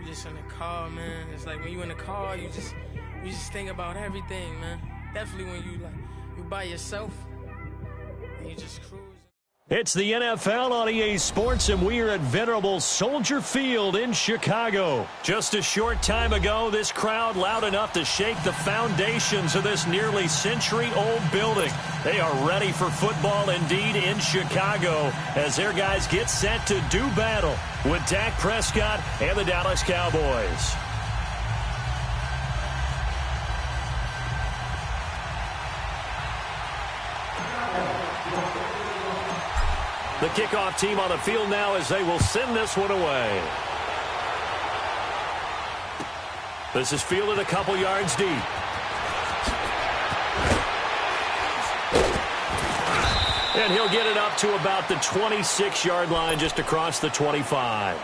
You just in the car, man. It's like when you in the car, you just think about everything, man. Definitely when you by yourself and you just cruise. It's the NFL on EA Sports, and we are at venerable Soldier Field in Chicago. Just a short time ago, this crowd loud enough to shake the foundations of this nearly century-old building. They are ready for football indeed in Chicago as their guys get set to do battle with Dak Prescott and the Dallas Cowboys. The kickoff team on the field now as they will send this one away. This is fielded a couple yards deep. And he'll get it up to about the 26-yard line, just across the 25.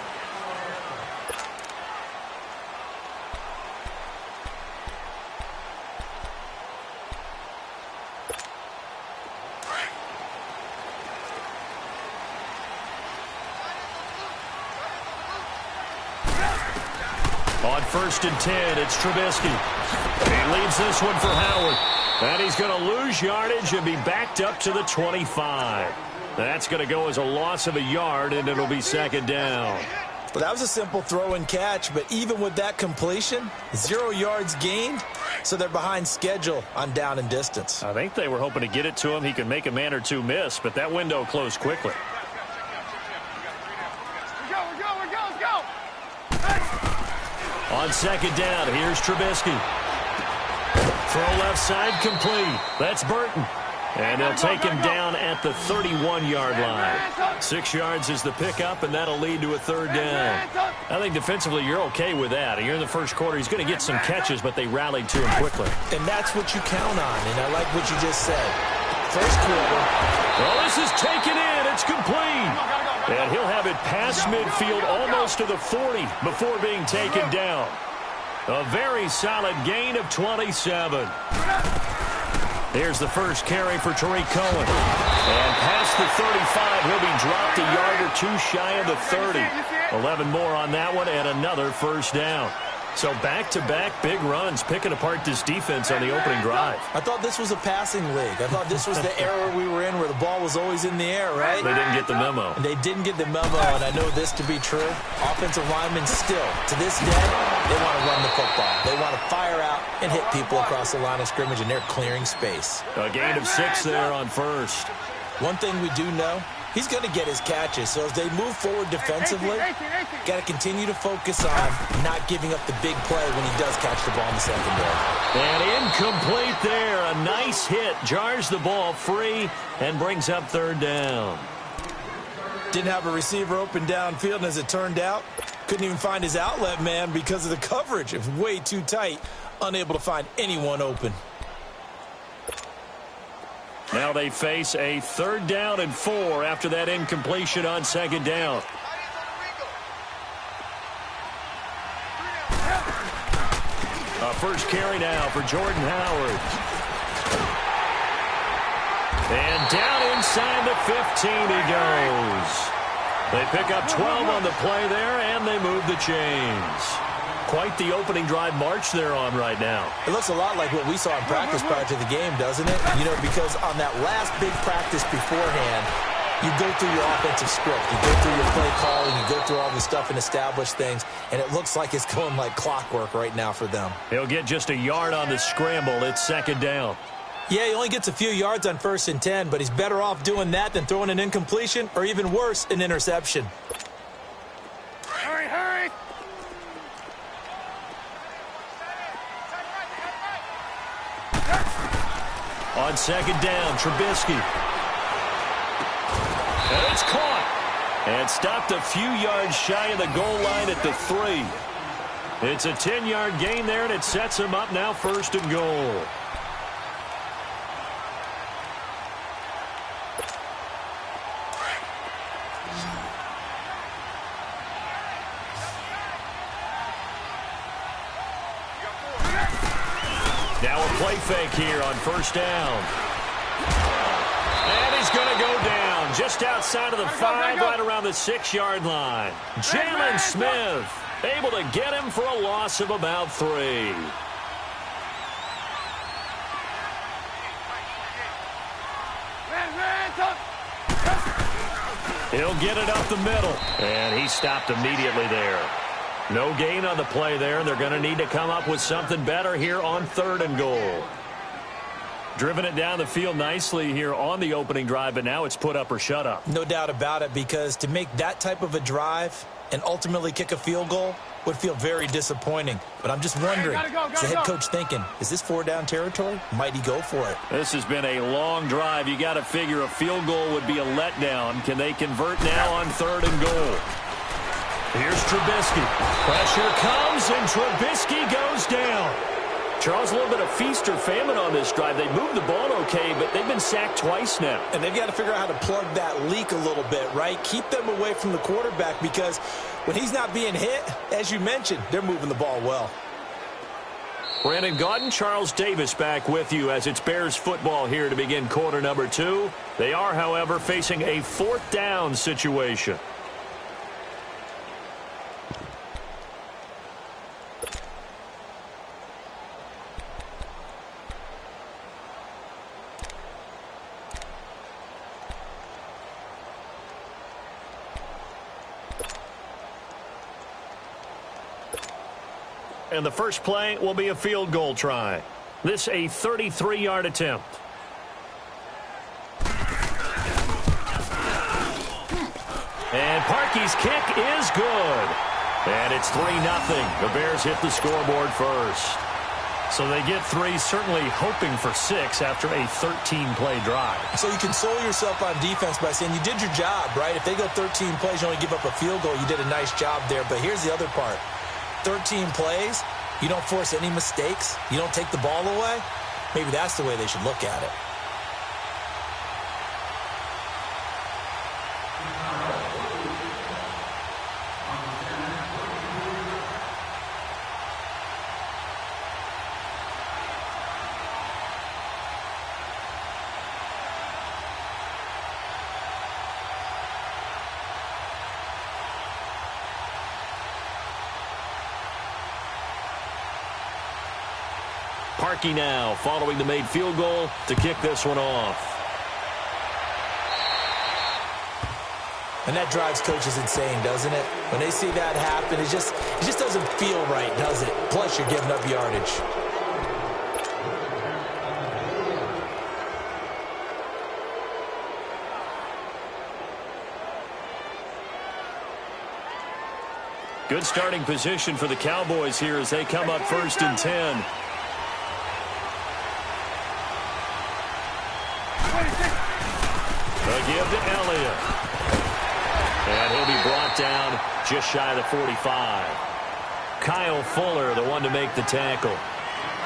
On 1st and 10, it's Trubisky. He leads this one for Howard. And he's going to lose yardage and be backed up to the 25. That's going to go as a loss of a yard, and it'll be 2nd down. Well, that was a simple throw and catch, but even with that completion, 0 yards gained, so they're behind schedule on down and distance. I think they were hoping to get it to him. He could make a man or two miss, but that window closed quickly. On 2nd down, here's Trubisky. Throw left side complete. That's Burton. And they'll take him down at the 31-yard line. 6 yards is the pickup, and that'll lead to a 3rd down. I think defensively you're okay with that. Here in the first quarter, he's going to get some catches, but they rallied to him quickly. And that's what you count on, and I like what you just said. First quarter. Well, this is taken in. It's complete. And he'll have it past midfield almost to the 40 before being taken down. A very solid gain of 27. Here's the first carry for Tariq Cohen. And past the 35, he'll be dropped a yard or two shy of the 30. 11 more on that one and another 1st down. So back-to-back big runs, picking apart this defense on the opening drive. I thought this was a passing league. I thought this was the era we were in where the ball was always in the air, right? They didn't get the memo. And they didn't get the memo, and I know this to be true. Offensive linemen still, to this day, they want to run the football. They want to fire out and hit people across the line of scrimmage, and they're clearing space. A gain of 6 there on 1st. One thing we do know, he's going to get his catches. So as they move forward defensively, got to continue to focus on not giving up the big play when he does catch the ball in the secondary. And incomplete there. A nice hit. Jars the ball free and brings up 3rd down. Didn't have a receiver open downfield, and as it turned out, couldn't even find his outlet man because of the coverage. It was way too tight. Unable to find anyone open. Now they face a 3rd down and 4 after that incompletion on 2nd down. A first carry now for Jordan Howard. And down inside the 15 he goes. They pick up 12 on the play there, and they move the chains. Quite the opening drive march they're on right now. It looks a lot like what we saw in practice prior to the game, doesn't it? You know, because on that last big practice beforehand, you go through your offensive script. You go through your play calling. You go through all the stuff and establish things. And it looks like it's going like clockwork right now for them. He'll get just a yard on the scramble. It's 2nd down. Yeah, he only gets a few yards on 1st and 10, but he's better off doing that than throwing an incompletion or even worse, an interception. Hurry! On 2nd down, Trubisky. And it's caught. And stopped a few yards shy of the goal line at the 3. It's a 10-yard gain there, and it sets him up now 1st and goal. Now a play fake here on 1st down. And he's going to go down just outside of the 5, right around the 6-yard line. Jalen Smith Able to get him for a loss of about 3. He'll get it up the middle, and he stopped immediately there. No gain on the play there, and they're going to need to come up with something better here on 3rd and goal. Driven it down the field nicely here on the opening drive, but now it's put up or shut up. No doubt about it, because to make that type of a drive and ultimately kick a field goal would feel very disappointing. But I'm just wondering, is the head coach thinking, is this 4-down territory? Might he go for it? This has been a long drive. You got to figure a field goal would be a letdown. Can they convert now on 3rd and goal? Here's Trubisky. Pressure comes, and Trubisky goes down. Charles, a little bit of feast or famine on this drive. They moved the ball okay, but they've been sacked twice now. And they've got to figure out how to plug that leak a little bit, right? Keep them away from the quarterback, because when he's not being hit, as you mentioned, they're moving the ball well. Brandon Gaudin, Charles Davis back with you as it's Bears football here to begin quarter number 2. They are, however, facing a 4th down situation. And the first play will be a field goal try. This a 33-yard attempt. And Parkey's kick is good. And it's 3-0. The Bears hit the scoreboard first. So they get 3, certainly hoping for 6 after a 13-play drive. So you console yourself on defense by saying you did your job, right? If they go 13 plays, you only give up a field goal, you did a nice job there. But here's the other part. 13 plays, you don't force any mistakes, you don't take the ball away. Maybe that's the way they should look at it. Parkey now following the made field goal to kick this one off. And that drives coaches insane, doesn't it? When they see that happen, it just doesn't feel right, does it? Plus, you're giving up yardage. Good starting position for the Cowboys here as they come up 1st and 10. A give to Elliott. And he'll be brought down just shy of the 45. Kyle Fuller, the one to make the tackle.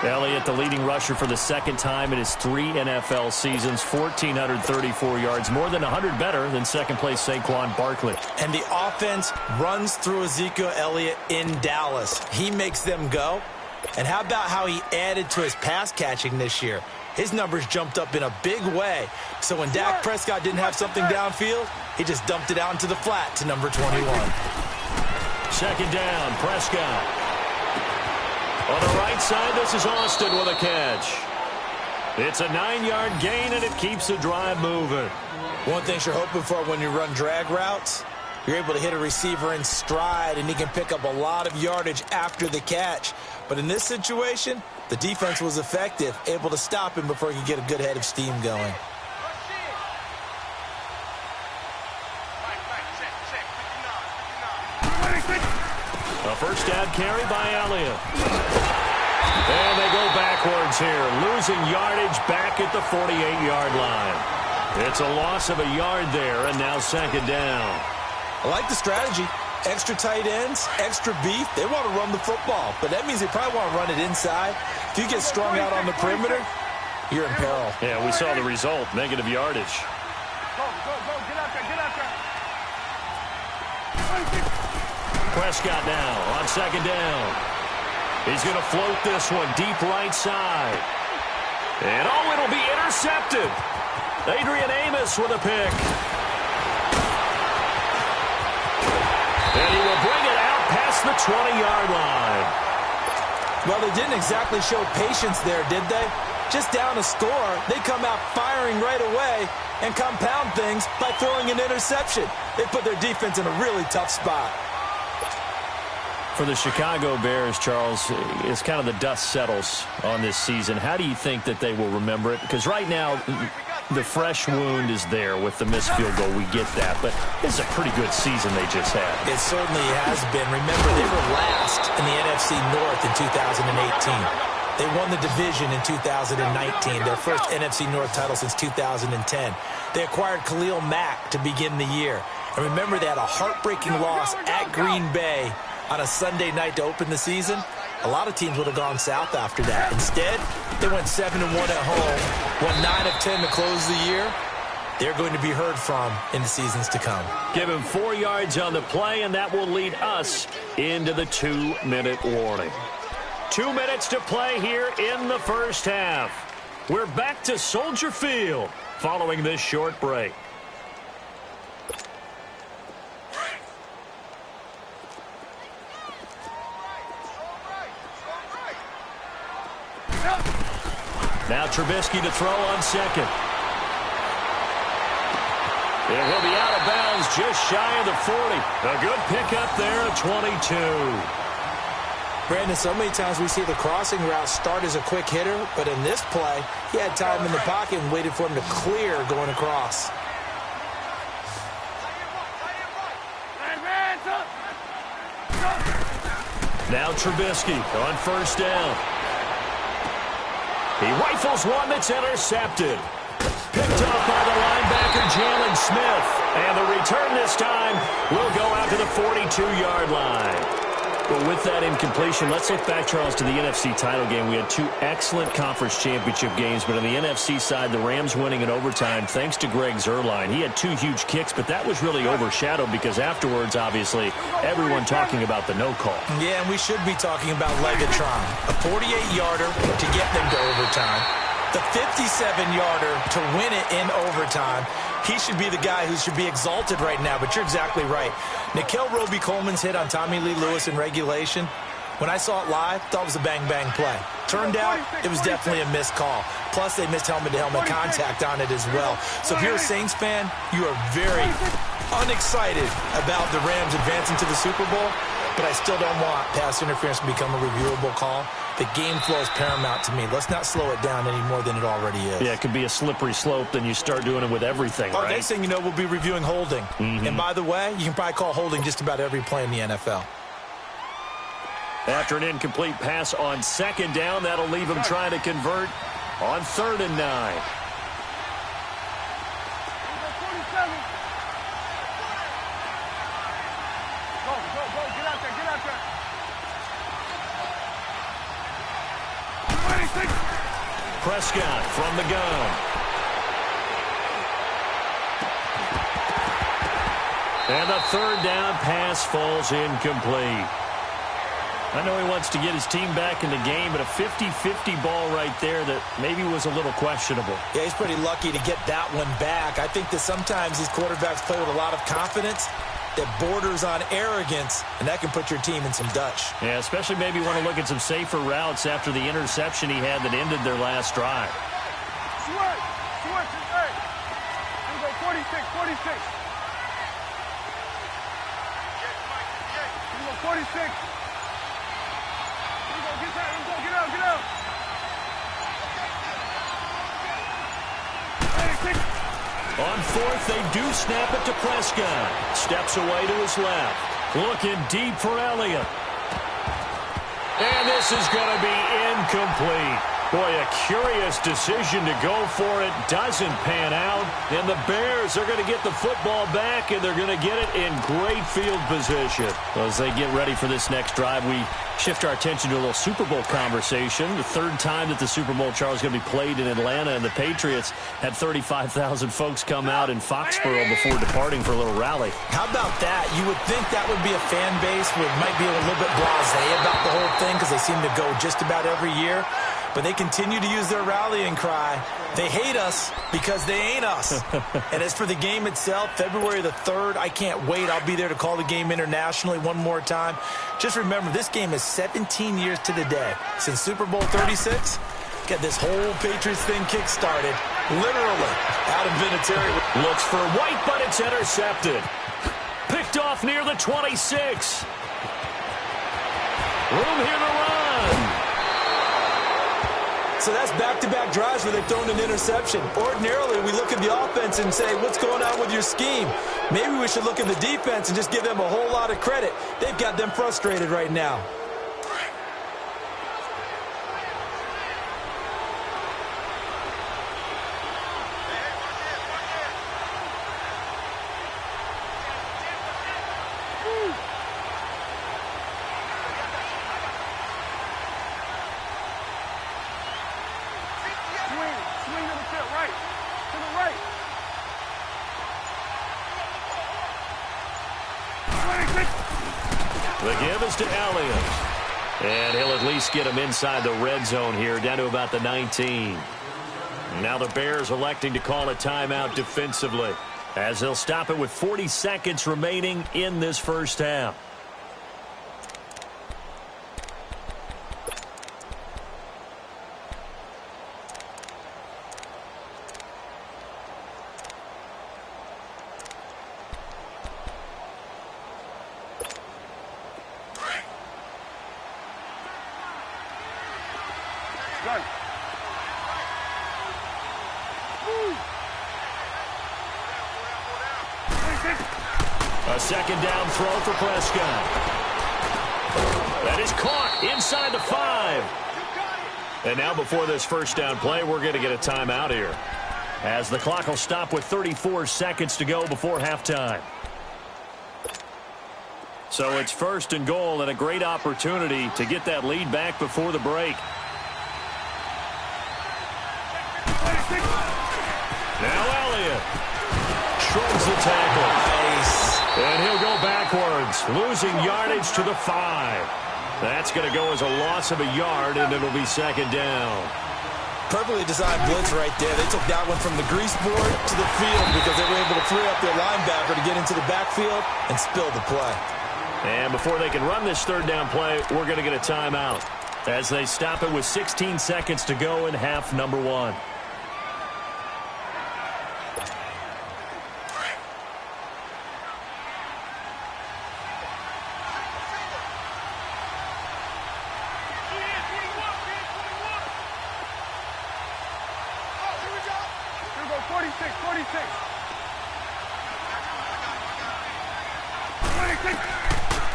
Elliott, the leading rusher for the 2nd time in his 3 NFL seasons, 1,434 yards, more than 100 better than 2nd place Saquon Barkley. And the offense runs through Ezekiel Elliott in Dallas. He makes them go. And how about how he added to his pass catching this year? His numbers jumped up in a big way. So when Dak Prescott didn't have something downfield, he just dumped it out into the flat to number 21. 2nd down, Prescott. On the right side, this is Austin with a catch. It's a 9-yard gain, and it keeps the drive moving. One thing you're hoping for when you run drag routes, you're able to hit a receiver in stride, and he can pick up a lot of yardage after the catch. But in this situation, the defense was effective, able to stop him before he could get a good head of steam going. A first down carry by Elliott. And they go backwards here, losing yardage back at the 48-yard line. It's a loss of a yard there, and now 2nd down. I like the strategy. Extra tight ends, extra beef. They want to run the football, but that means they probably want to run it inside. If you get strung out on the perimeter, you're in peril. Yeah, we saw the result, negative yardage. Go, get out there. Prescott now on 2nd down. He's going to float this one deep right side. And it'll be intercepted. Adrian Amos with a pick. And he will bring it out past the 20-yard line. Well, they didn't exactly show patience there, did they? Just down a score, they come out firing right away and compound things by throwing an interception. They put their defense in a really tough spot. For the Chicago Bears, Charles, it's kind of the dust settles on this season. How do you think that they will remember it? Because right now, the fresh wound is there with the missed field goal. We get that. But this is a pretty good season they just had. It certainly has been. Remember, they were last in the NFC North in 2018. They won the division in 2019, their first NFC North title since 2010. They acquired Khalil Mack to begin the year. And remember, they had a heartbreaking loss at Green Bay on a Sunday night to open the season. A lot of teams would have gone south after that. Instead, they went 7-1 at home, won 9 of 10 to close the year. They're going to be heard from in the seasons to come. Give him 4 yards on the play, and that will lead us into the 2-minute warning. 2 minutes to play here in the first half. We're back to Soldier Field following this short break. Now Trubisky to throw on second. It will be out of bounds just shy of the 40. A good pickup there at 22. Brandon, so many times we see the crossing route start as a quick hitter, but in this play, he had time in the pocket and waited for him to clear going across. Now Trubisky on first down. He rifles one that's intercepted. Picked up by the linebacker, Jalen Smith. And the return this time will go out to the 42-yard line. But with that incompletion, let's look back, Charles, to the NFC title game. We had 2 excellent conference championship games, but on the NFC side, the Rams winning in overtime thanks to Greg Zuerlein. He had 2 huge kicks, but that was really overshadowed because afterwards, obviously, everyone talking about the no call. Yeah, and we should be talking about Legatron. A 48-yarder to get them to overtime. The 57-yarder to win it in overtime. He should be the guy who should be exalted right now, but you're exactly right. Nickel Roby-Coleman's hit on Tommy Lee Lewis in regulation, when I saw it live, thought it was a bang-bang play. Turned out, it was definitely a missed call. Plus, they missed helmet-to-helmet contact on it as well. So if you're a Saints fan, you are very unexcited about the Rams advancing to the Super Bowl, but I still don't want pass interference to become a reviewable call. The game flow is paramount to me. Let's not slow it down any more than it already is. Yeah, it could be a slippery slope, then you start doing it with everything, right? Next thing you know, we'll be reviewing holding. And by the way, you can probably call holding just about every play in the NFL. After an incomplete pass on second down, that'll leave him trying to convert on 3rd and 9. Prescott from the gun. And the 3rd down pass falls incomplete. I know he wants to get his team back in the game, but a 50-50 ball right there that maybe was a little questionable. Yeah, he's pretty lucky to get that one back. I think that sometimes these quarterbacks play with a lot of confidence that borders on arrogance, and that can put your team in some Dutch. Yeah, especially maybe want to look at some safer routes after the interception he had that ended their last drive. Switch, hey. I'm going 46. I'm going 46. Get out. On 4th, they do snap it to Prescott. Steps away to his left. Looking deep for Elliott. And this is going to be incomplete. Boy, a curious decision to go for it. Doesn't pan out. And the Bears are going to get the football back, and they're going to get it in great field position. Well, as they get ready for this next drive, we shift our attention to a little Super Bowl conversation. The 3rd time that the Super Bowl, Charles, is going to be played in Atlanta, and the Patriots had 35,000 folks come out in Foxborough before departing for a little rally. How about that? You would think that would be a fan base who might be a little bit blasé about the whole thing because they seem to go just about every year. but they continue to use their rallying cry. They hate us because they ain't us. And as for the game itself, February the 3rd, I can't wait. I'll be there to call the game internationally one more time. Just remember, this game is 17 years to the day since Super Bowl 36. Get this whole Patriots thing kick-started, literally, Adam Vinatieri. Looks for White, but it's intercepted. Picked off near the 26. Room here to run. So that's back-to-back drives where they've thrown an interception. Ordinarily, we look at the offense and say, what's going on with your scheme? Maybe we should look at the defense and just give them a whole lot of credit. They've got them frustrated right now. Swing to the right. To the right. The give is to Elliott. And he'll at least get him inside the red zone here, down to about the 19. Now the Bears electing to call a timeout defensively, as they'll stop it with 40 seconds remaining in this first half. A second down throw for Prescott. That is caught inside the 5. And now before this first down play, we're going to get a timeout here, as the clock will stop with 34 seconds to go before halftime. So it's first and goal, and a great opportunity to get that lead back before the break. Now Elliott shrugs the tackle. Nice. And he'll go backwards, losing yardage to the 5. That's going to go as a loss of a yard, and it'll be second down. Perfectly designed blitz right there. They took that one from the grease board to the field because they were able to free up their linebacker to get into the backfield and spill the play. And before they can run this third down play, we're going to get a timeout, as they stop it with 16 seconds to go in half number 1.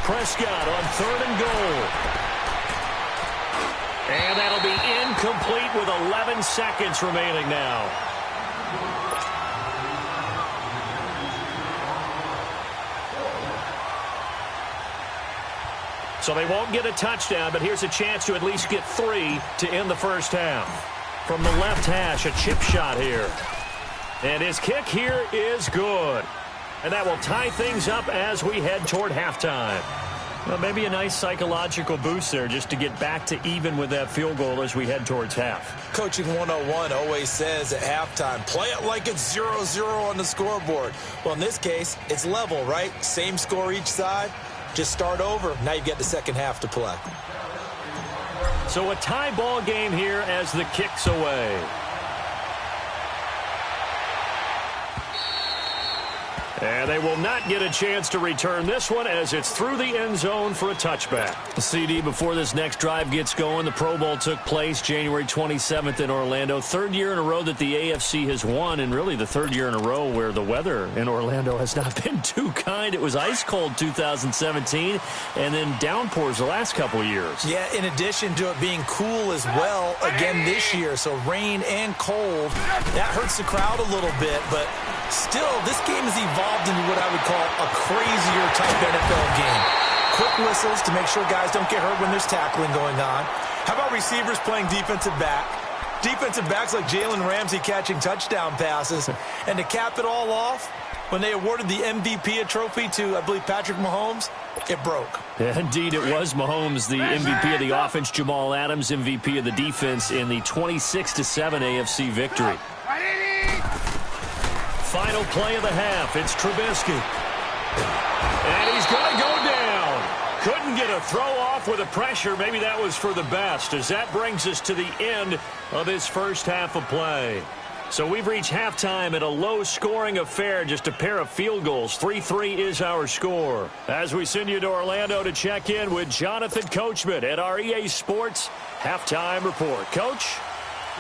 Prescott on third and goal. And that'll be incomplete with 11 seconds remaining now. So they won't get a touchdown, but here's a chance to at least get 3 to end the first half. From the left hash, a chip shot here. And his kick here is good. And that will tie things up as we head toward halftime. Well, maybe a nice psychological boost there just to get back to even with that field goal as we head towards half. Coaching 101 always says at halftime, play it like it's 0-0 on the scoreboard. Well, in this case, it's level, right? Same score each side. Just start over. Now you get the second half to play. So a tie ball game here as the kick's away. And they will not get a chance to return this one as it's through the end zone for a touchback. CD, before this next drive gets going, the Pro Bowl took place January 27th in Orlando. Third year in a row that the AFC has won, and really the third year in a row where the weather in Orlando has not been too kind. It was ice cold 2017, and then downpours the last couple of years. Yeah, in addition to it being cool as well again this year, so rain and cold, that hurts the crowd a little bit, but still, this game has evolved into what I would call a crazier type NFL game. Quick whistles to make sure guys don't get hurt when there's tackling going on. How about receivers playing defensive back? Defensive backs like Jalen Ramsey catching touchdown passes. And to cap it all off, When they awarded the MVP trophy to, I believe, Patrick Mahomes, it broke. Indeed, it was Mahomes, the MVP of the offense, Jamal Adams, MVP of the defense in the 26-7 AFC victory. Final play of the half. It's Trubisky. And he's going to go down. Couldn't get a throw off with the pressure. Maybe that was for the best, as that brings us to the end of this first half of play. So we've reached halftime at a low-scoring affair, just a pair of field goals. 3-3 is our score. As we send you to Orlando to check in with Jonathan Coachman at our EA Sports Halftime Report. Coach,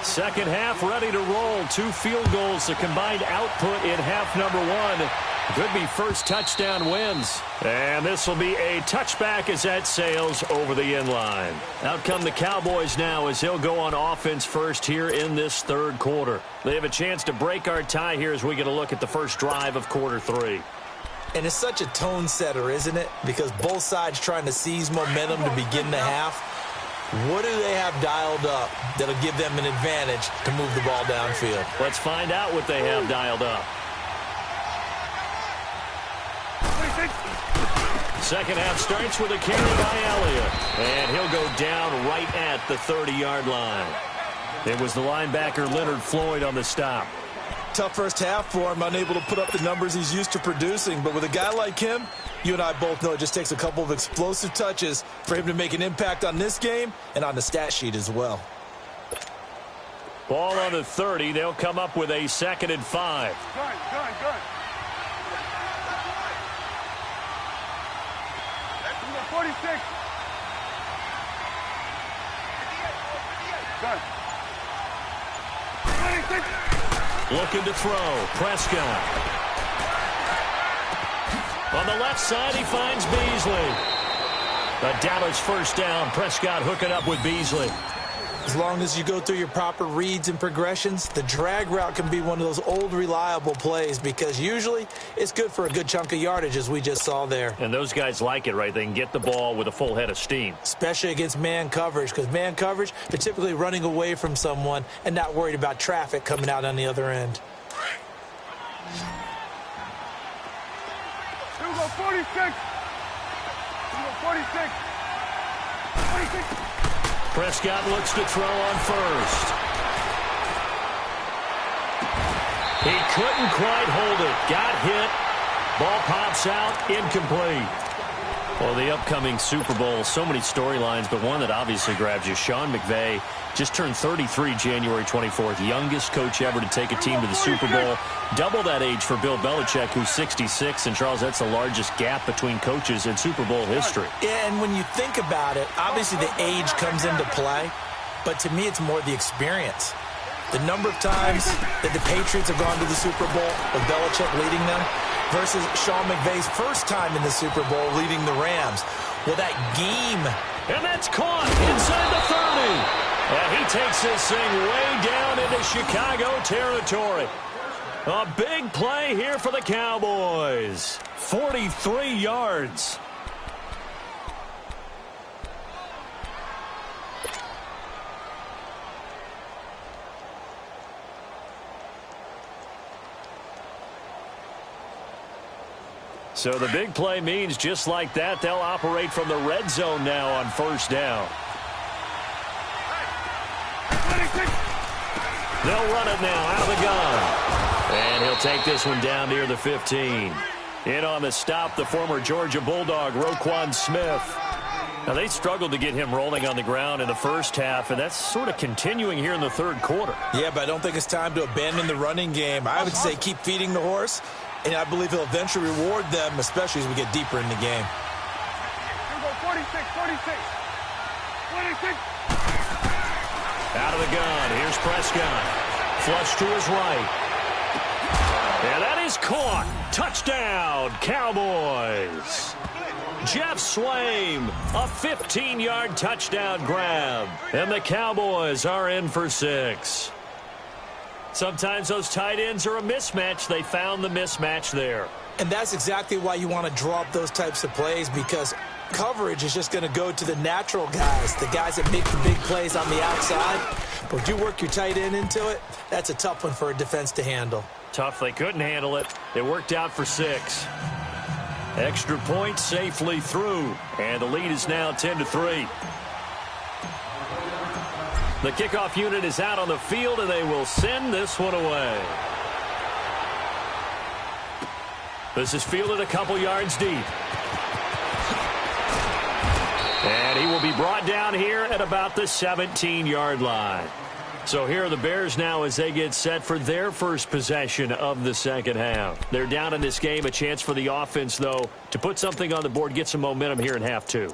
second half ready to roll. 2 field goals, the combined output in half number 1. Could be first touchdown wins. And this will be a touchback as that sails over the end line. Out come the Cowboys now as they'll go on offense first here in this third quarter. They have a chance to break our tie here as we get a look at the first drive of quarter 3. And it's such a tone setter, isn't it? Because both sides trying to seize momentum to begin the half. What do they have dialed up that'll give them an advantage to move the ball downfield? Let's find out what they have dialed up. Second half starts with a carry by Elliott. And he'll go down right at the 30-yard line. It was the linebacker Leonard Floyd on the stop. Tough first half for him, unable to put up the numbers he's used to producing. But with a guy like him, you and I both know it just takes a couple of explosive touches for him to make an impact on this game and on the stat sheet as well. Ball on the 30. They'll come up with a 2nd and 5. Good. 46. Good. 26. Looking to throw. Prescott. On the left side, he finds Beasley. A Dallas first down. Prescott hooking up with Beasley. As long as you go through your proper reads and progressions, the drag route can be one of those old reliable plays because usually it's good for a good chunk of yardage, as we just saw there. And those guys like it, right? They can get the ball with a full head of steam. Especially against man coverage, because man coverage, they're typically running away from someone and not worried about traffic coming out on the other end. Here we go, 46. Here we go, 46. 46. Prescott looks to throw on first. He couldn't quite hold it. Got hit. Ball pops out. Incomplete. Well, the upcoming Super Bowl, so many storylines, but one that obviously grabs you. Sean McVay just turned 33 January 24th. Youngest coach ever to take a team to the Super Bowl. Double that age for Bill Belichick, who's 66. And, Charles, that's the largest gap between coaches in Super Bowl history. Yeah, and when you think about it, obviously the age comes into play. But to me, it's more the experience. The number of times that the Patriots have gone to the Super Bowl with Belichick leading them versus Sean McVay's first time in the Super Bowl leading the Rams. Well, that game. And that's caught inside the 30. And he takes this thing way down into Chicago territory. A big play here for the Cowboys. 43 yards. So the big play means just like that, they'll operate from the red zone now on first down. They'll run it now out of the gun. And he'll take this one down near the 15. In on the stop, the former Georgia Bulldog, Roquan Smith. Now, they struggled to get him rolling on the ground in the first half, and that's sort of continuing here in the third quarter. Yeah, but I don't think it's time to abandon the running game. I would say keep feeding the horse. And I believe he'll eventually reward them, especially as we get deeper in the game. Here we go, 46. Out of the gun, here's Prescott. Flush to his right. And that is caught. Touchdown, Cowboys. Jeff Swaim, a 15-yard touchdown grab. And the Cowboys are in for 6. Sometimes those tight ends are a mismatch. They found the mismatch there. And that's exactly why you want to draw up those types of plays, because coverage is just going to go to the natural guys, the guys that make the big plays on the outside. But if you work your tight end into it, that's a tough one for a defense to handle. Tough they couldn't handle it. It worked out for 6. Extra point safely through, and the lead is now 10-3. The kickoff unit is out on the field, and they will send this one away. This is fielded a couple yards deep. And he will be brought down here at about the 17-yard line. So here are the Bears now as they get set for their first possession of the second half. They're down in this game. A chance for the offense, though, to put something on the board, get some momentum here in half 2.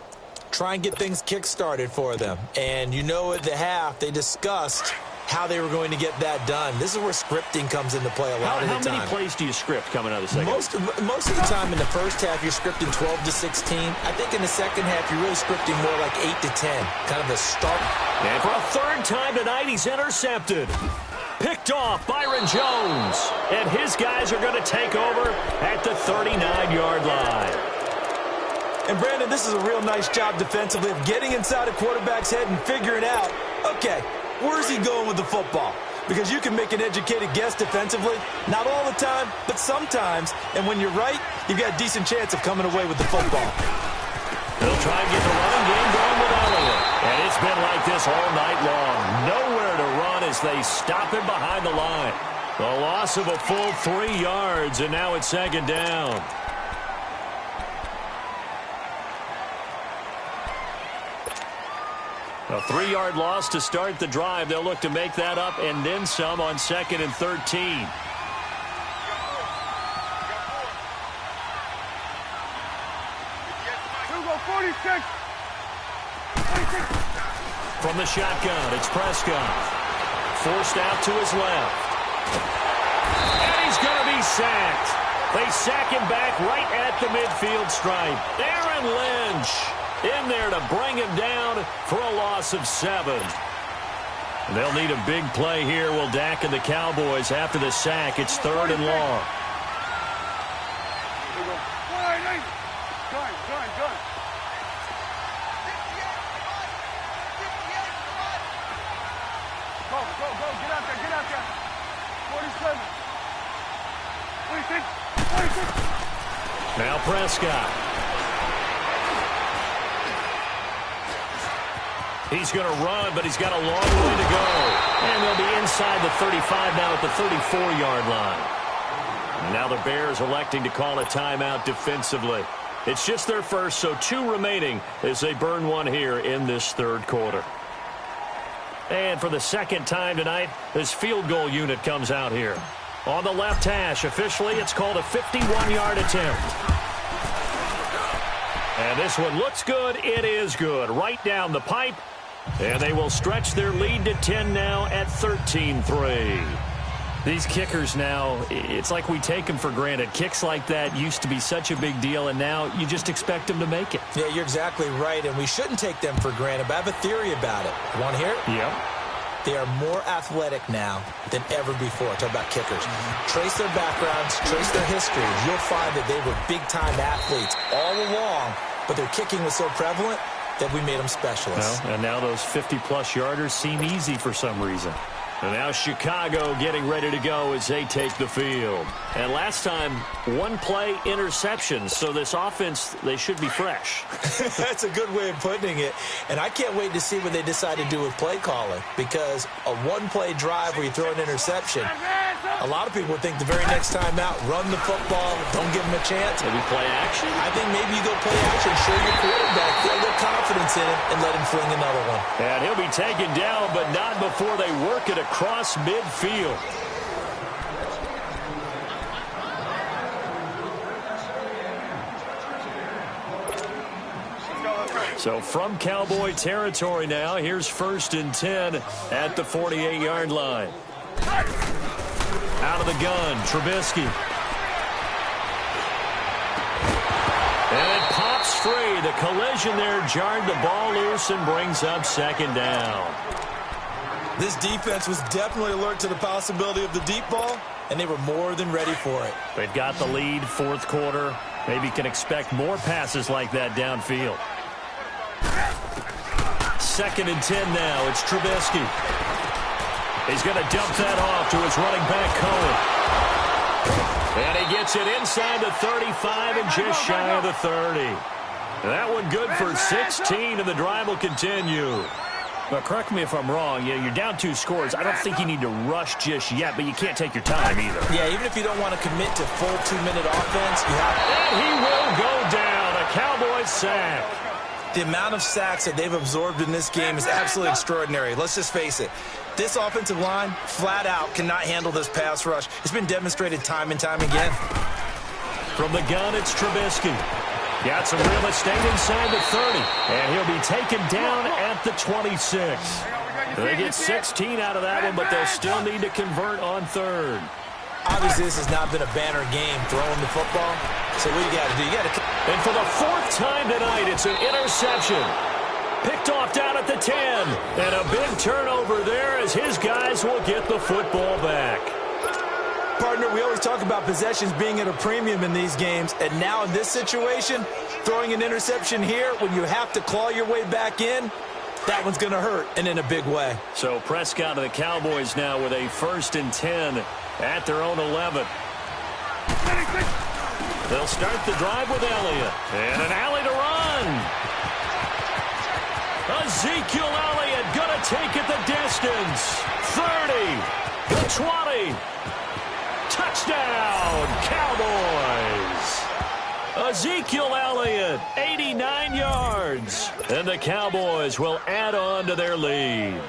Try and get things kick-started for them. And you know at the half, they discussed how they were going to get that done. This is where scripting comes into play a lot of the time. How many plays do you script coming out of the second half? Most of the time in the first half, you're scripting 12 to 16. I think in the second half, you're really scripting more like 8 to 10. Kind of a start. And for a third time tonight, he's intercepted. Picked off Byron Jones. And his guys are going to take over at the 39-yard line. And, Brandon, this is a real nice job defensively of getting inside a quarterback's head and figuring out, okay, where's he going with the football? Because you can make an educated guess defensively. Not all the time, but sometimes. And when you're right, you've got a decent chance of coming away with the football. They'll try and get the running game going with Elliott. And it's been like this all night long. Nowhere to run as they stop him behind the line. The loss of a full 3 yards, and now it's second down. A 3-yard loss to start the drive. They'll look to make that up and then some on 2nd and 13. Hugo, 46. From the shotgun, it's Prescott. Forced out to his left. And he's going to be sacked. They sack him back right at the midfield stripe. Aaron Lynch in there to bring him down for a loss of 7. They'll need a big play here. Will Dak and the Cowboys after the sack. It's 3rd and long. Gun. Go. Get out there. 47. 26. Now Prescott. He's going to run, but he's got a long way to go. And they'll be inside the 35 now at the 34-yard line. Now the Bears electing to call a timeout defensively. It's just their first, so 2 remaining as they burn one here in this third quarter. And for the second time tonight, this field goal unit comes out here. On the left hash, officially, it's called a 51-yard attempt. And this one looks good. It is good. Right down the pipe. And they will stretch their lead to 10 now at 13-3. These kickers now, it's like we take them for granted. Kicks like that used to be such a big deal, and now you just expect them to make it. Yeah, you're exactly right, and we shouldn't take them for granted, but I have a theory about it. You want to hear it? Yep. They are more athletic now than ever before. Talk about kickers. Trace their backgrounds, trace their histories. You'll find that they were big-time athletes all along, but their kicking was so prevalent that we made them specialists. Well, and now those 50-plus yarders seem easy for some reason. And now Chicago getting ready to go as they take the field. And last time, 1-play interception. So this offense, they should be fresh. That's a good way of putting it. And I can't wait to see what they decide to do with play calling. Because a 1-play drive where you throw an interception, a lot of people would think the very next time out, run the football, don't give them a chance. Maybe play action? I think maybe you go play action, show your quarterback, get a little confidence in it, and let him fling another one. And he'll be taken down, but not before they work it across midfield. So from Cowboy territory now, here's 1st and 10 at the 48-yard line. Out of the gun, Trubisky. And it pops free. The collision there jarred the ball loose and brings up 2nd down. This defense was definitely alert to the possibility of the deep ball, and they were more than ready for it. They've got the lead, 4th quarter. Maybe can expect more passes like that downfield. 2nd and 10 now. It's Trubisky. He's going to dump that off to his running back, Cohen. And he gets it inside the 35 and just shy of the 30. That one good for 16, and the drive will continue. But correct me if I'm wrong. You're down 2 scores. I don't think you need to rush just yet, but you can't take your time either. Yeah, even if you don't want to commit to full 2-minute offense, you have to. And he will go down. A Cowboys sack. The amount of sacks that they've absorbed in this game is absolutely extraordinary. Let's just face it. This offensive line, flat out, cannot handle this pass rush. It's been demonstrated time and time again. From the gun, it's Trubisky. Got some real estate inside the 30. And he'll be taken down at the 26. They get 16 out of that one, but they'll still need to convert on 3rd. Obviously, this has not been a banner game throwing the football. So what you got to do, you got to... And for the 4th time tonight, it's an interception. Picked off down at the 10. And a big turnover there as his guys will get the football back. Partner, we always talk about possessions being at a premium in these games. And now in this situation, throwing an interception here when you have to claw your way back in, that one's going to hurt, and in a big way. So Prescott and the Cowboys now with a 1st and 10 at their own 11. They'll start the drive with Elliott. And an alley to run. Ezekiel Elliott going to take it the distance. 30. The 20. Touchdown, Cowboys. Ezekiel Elliott, 89 yards. And the Cowboys will add on to their lead.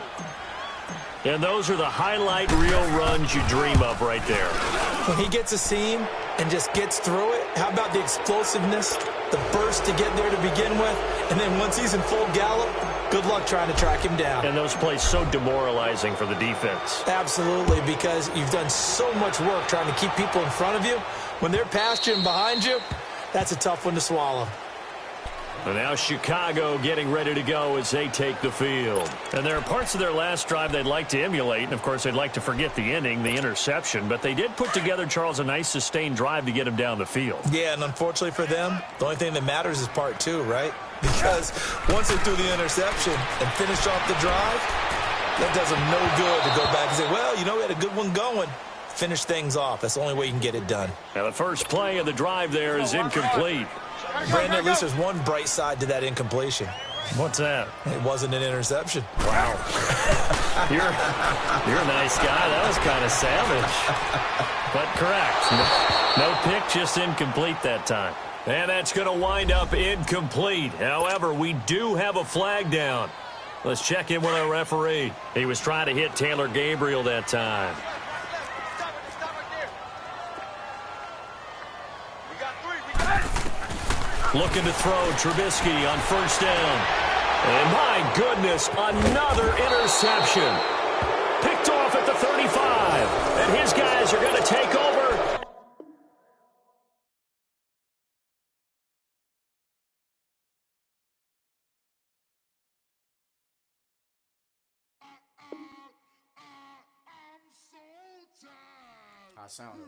And those are the highlight reel runs you dream of right there. When he gets a seam and just gets through it, how about the explosiveness, the burst to get there to begin with, and then once he's in full gallop, good luck trying to track him down. And those plays so demoralizing for the defense. Absolutely, because you've done so much work trying to keep people in front of you. When they're past you and behind you, that's a tough one to swallow. And now Chicago getting ready to go as they take the field. And there are parts of their last drive they'd like to emulate. And, of course, they'd like to forget the ending, the interception. But they did put together, Charles, a nice sustained drive to get him down the field. Yeah, and unfortunately for them, the only thing that matters is part 2, right? Because once they threw the interception and finished off the drive, that does them no good to go back and say, well, you know, we had a good one going. Finish things off. That's the only way you can get it done. Now, the first play of the drive there is incomplete. Brandon, at least there's one bright side to that incompletion. What's that? It wasn't an interception. Wow. You're a nice guy. That was kind of savage. But correct. No pick, just incomplete that time. And that's going to wind up incomplete. However, we do have a flag down. Let's check in with our referee. He was trying to hit Taylor Gabriel that time. Looking to throw Trubisky on 1st down. And my goodness, another interception. Picked off at the 35. And his guys are going to take over. I sound it.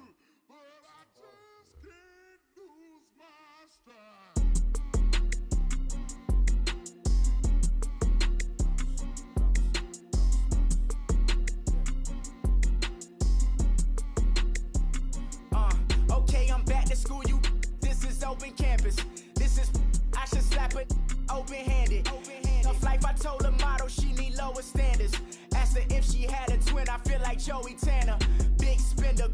Okay, I'm back to school, you. This is open campus. This is, I should slap it open-handed. Tough life, I told her motto, she need lower standards. Asked her if she had a twin, I feel like Joey Tanner. Big spender.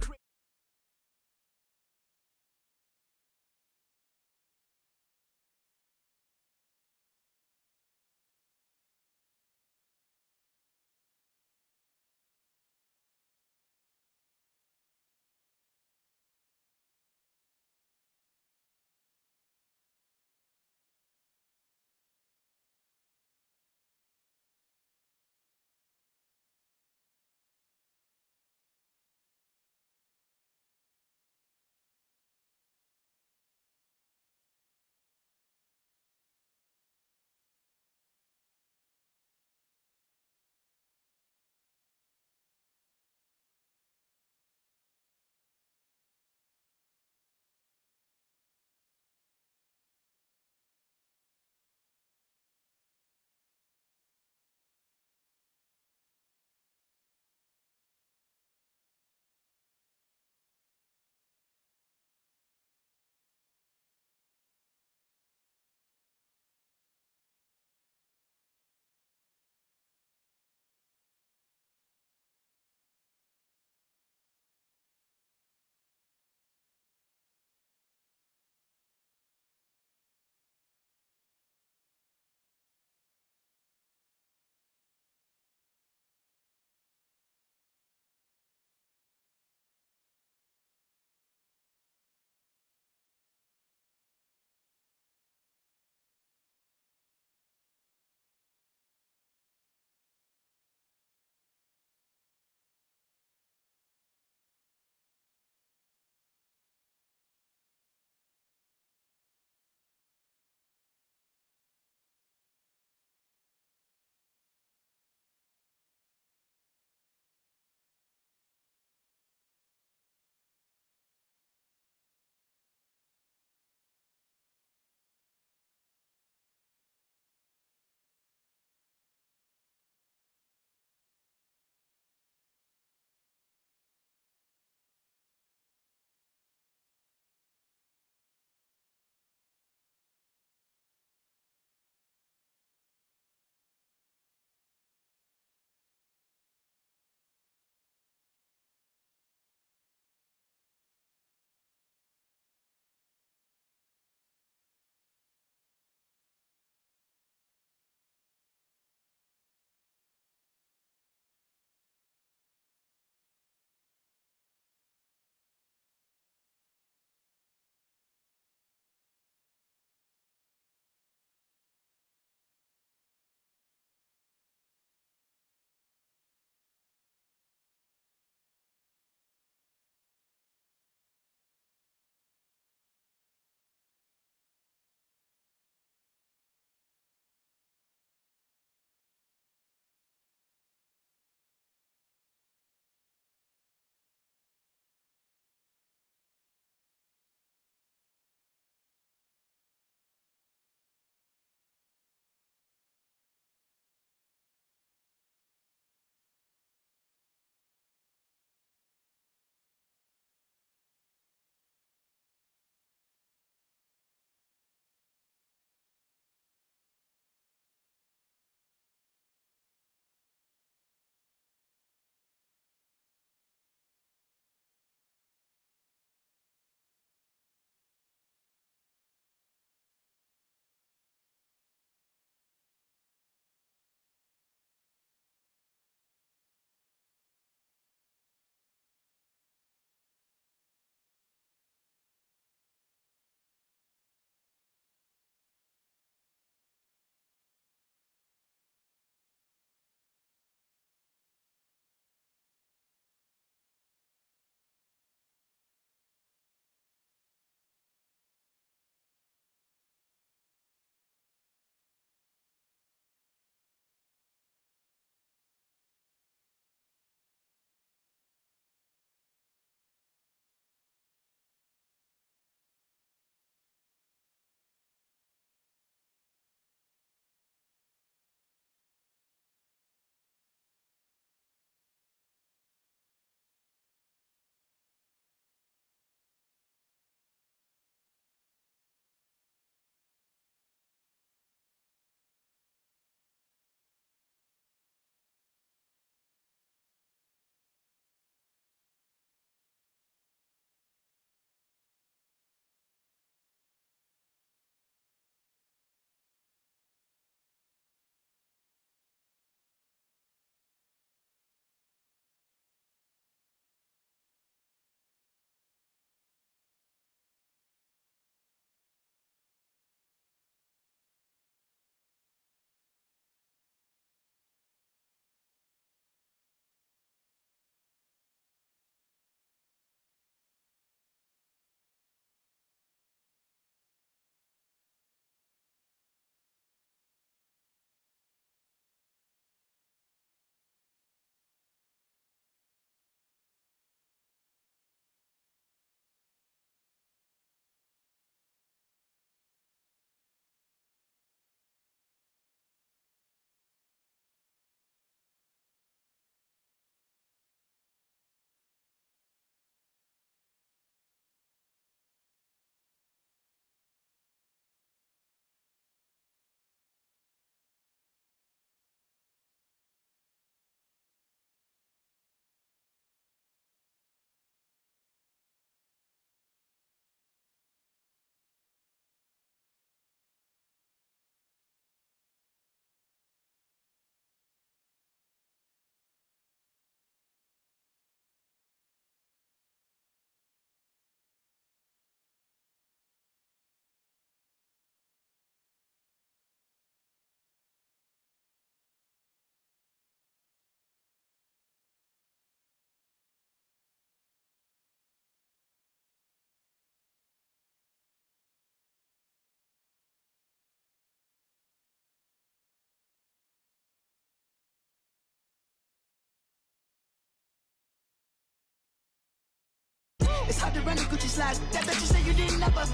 It's hard to run the Gucci slide. That bet you say you didn't never.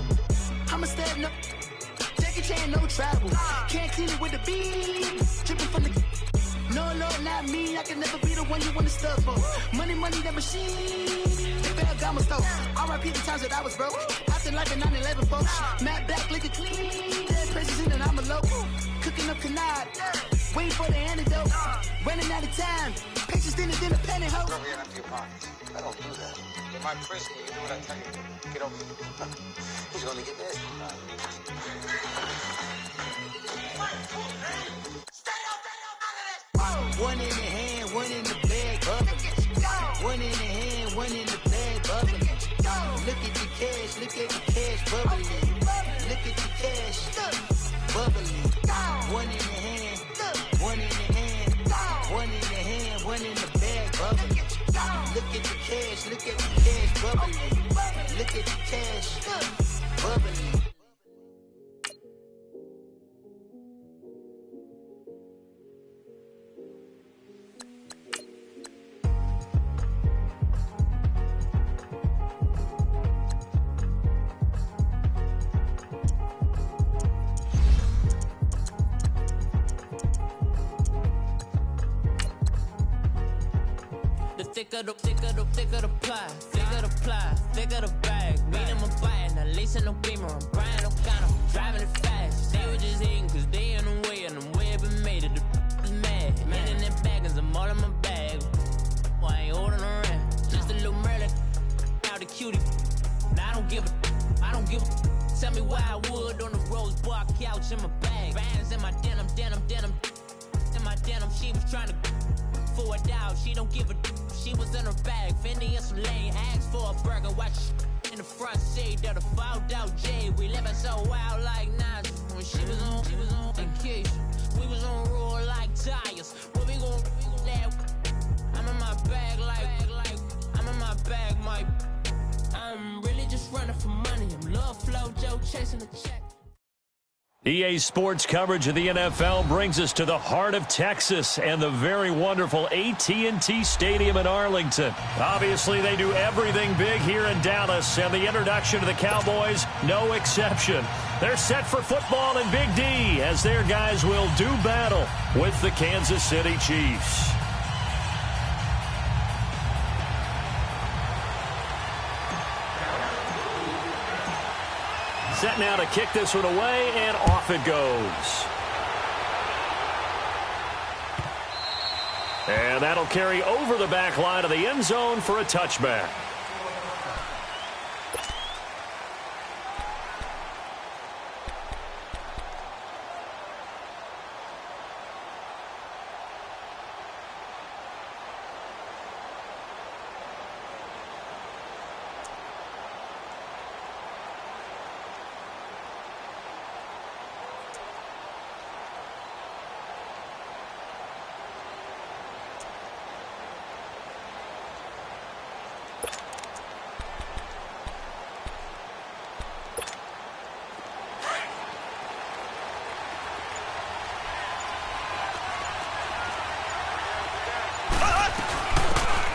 I'ma step no. Jackie Chan, no travel. Can't clean it with the beat. Dripping from the. No, Lord, not me. I can never be the one you want to stuff for. Money, that machine. They fell down my stove. R.I.P. the times that I was broke. Acting like a 9/11 folks. Matt back, looking clean. Dead precious in and I'm a local. Cooking up canard. Waiting for the antidote. Running out of time. Patience in a pantyhose. Over here in empty your pockets. I don't do that. In my prison, you do what I tell you to. Get over here. He's gonna get this. One in the hand, one in the bag, bubbling. One in the hand, one in the bag, bubbling. Look at the cash, bubbling. Look at the cash, bubbling. One in the hand, one in the hand, one in the hand, one in the bag, bubbling. Look at the cash, bubbling. Look at the cash, bubbling. Thicker the ply, thicker the bag. Meet them a buying, a lace and no beamer. I'm Brian O'Connor, driving it fast. They were just hating cause they in the way, and the way it been made it. The is mad. Man in them baggins, I'm all in my bag. I ain't holding around. Just a little Merlin, out the cutie. Now I don't give a. Tell me why I would on the rose bar couch in my bag. Bands in my denim. In my denim, she was trying to for it out. She don't give a. She was in her bag, Fendi and some lane hags for a burger. Watch in the front seat of the fouled out J. We living so wild like Nas. When she was on vacation, we was on roll like tires. What we gon' let? I'm in my bag like I'm in my bag, Mike. I'm really just running for money. I'm Love Flow Joe chasing the check. EA Sports coverage of the NFL brings us to the heart of Texas and the very wonderful AT&T Stadium in Arlington. Obviously, they do everything big here in Dallas, and the introduction to the Cowboys, no exception. They're set for football in Big D as their guys will do battle with the Kansas City Chiefs. Set now to kick this one away, and off it goes. And that'll carry over the back line of the end zone for a touchback.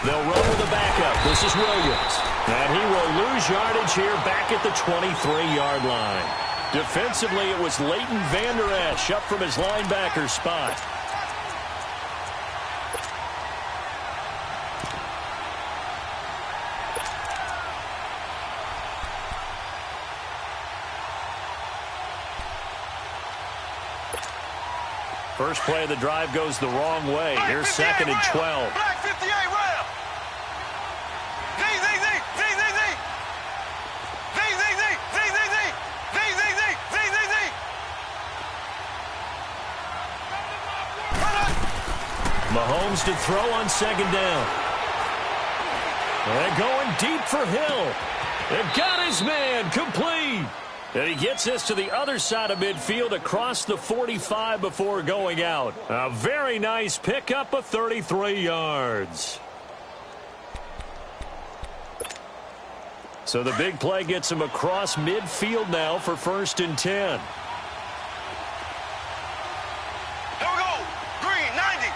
They'll run with the backup. This is Williams. And he will lose yardage here back at the 23-yard line. Defensively, it was Leighton Vander Esch up from his linebacker spot. First play of the drive goes the wrong way. Here's second and 12. Black 58 round. Mahomes to throw on second down. And going deep for Hill. They've got his man complete. And he gets this to the other side of midfield across the 45 before going out. A very nice pickup of 33 yards. So the big play gets him across midfield now for 1st and 10. Here we go. Green 90.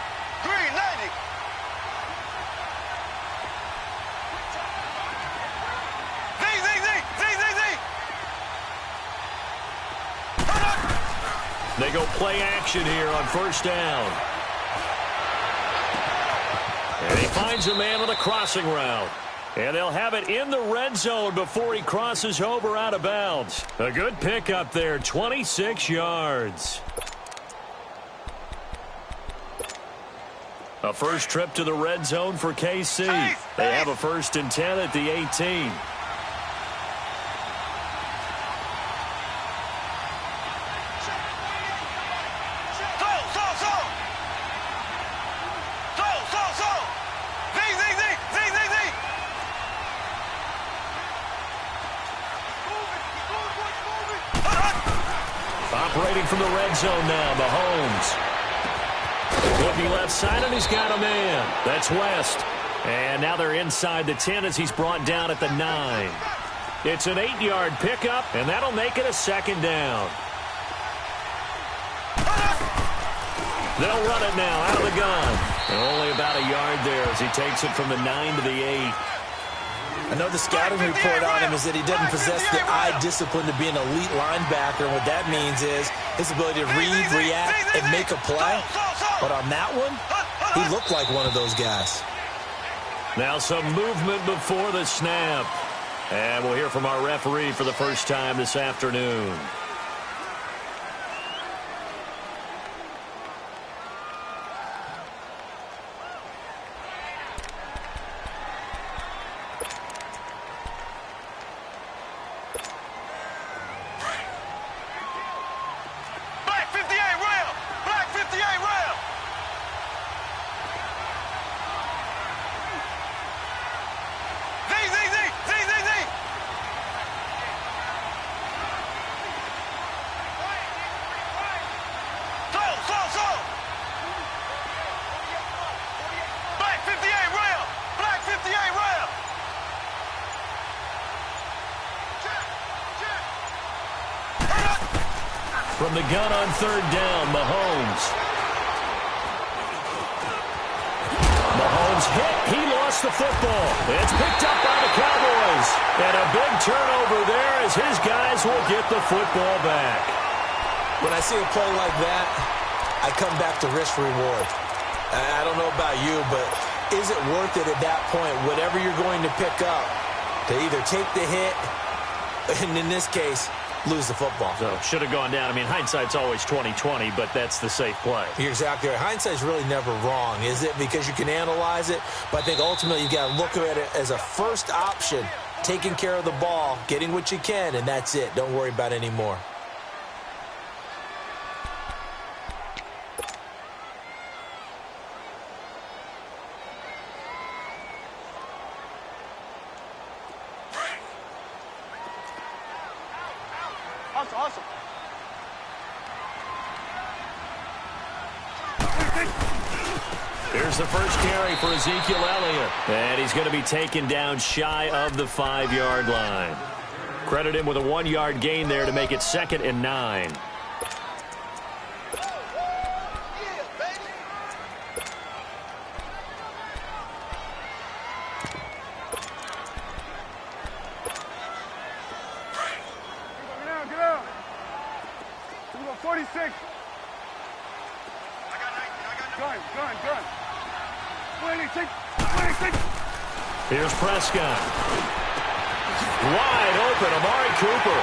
Green 90. They go play action here on first down. And he finds a man on a crossing route. And they'll have it in the red zone before he crosses over out of bounds. A good pickup there, 26 yards. A first trip to the red zone for KC. They have a 1st and 10 at the 18. Operating from the red zone now, Mahomes. Looking left side, and he's got a man. That's West. And now they're inside the 10 as he's brought down at the 9. It's an 8-yard pickup, and that'll make it a 2nd down. They'll run it now out of the gun. And only about a yard there as he takes it from the 9 to the 8. I know the scouting report on him is that he doesn't possess the eye discipline to be an elite linebacker. And what that means is his ability to read, react, and make a play. But on that one, he looked like one of those guys. Now some movement before the snap. And we'll hear from our referee for the first time this afternoon. From the gun on 3rd down, Mahomes. Mahomes hit. He lost the football. It's picked up by the Cowboys. And a big turnover there as his guys will get the football back. When I see a play like that, I come back to risk-reward. I don't know about you, but is it worth it at that point, whatever you're going to pick up, to either take the hit, and in this case, lose the football? So should have gone down. I mean, hindsight's always 20/20, but that's the safe play. You're exactly right. Hindsight's really never wrong, is it? Because you can analyze it, but I think ultimately you got to look at it as a first option, taking care of the ball, getting what you can, and that's it. Don't worry about any more. Awesome. Here's the first carry for Ezekiel Elliott. And he's going to be taken down shy of the 5-yard line. Credit him with a 1-yard gain there to make it 2nd and 9. Get out. 46. Gun. 26. Here's Prescott. Wide open, Amari Cooper.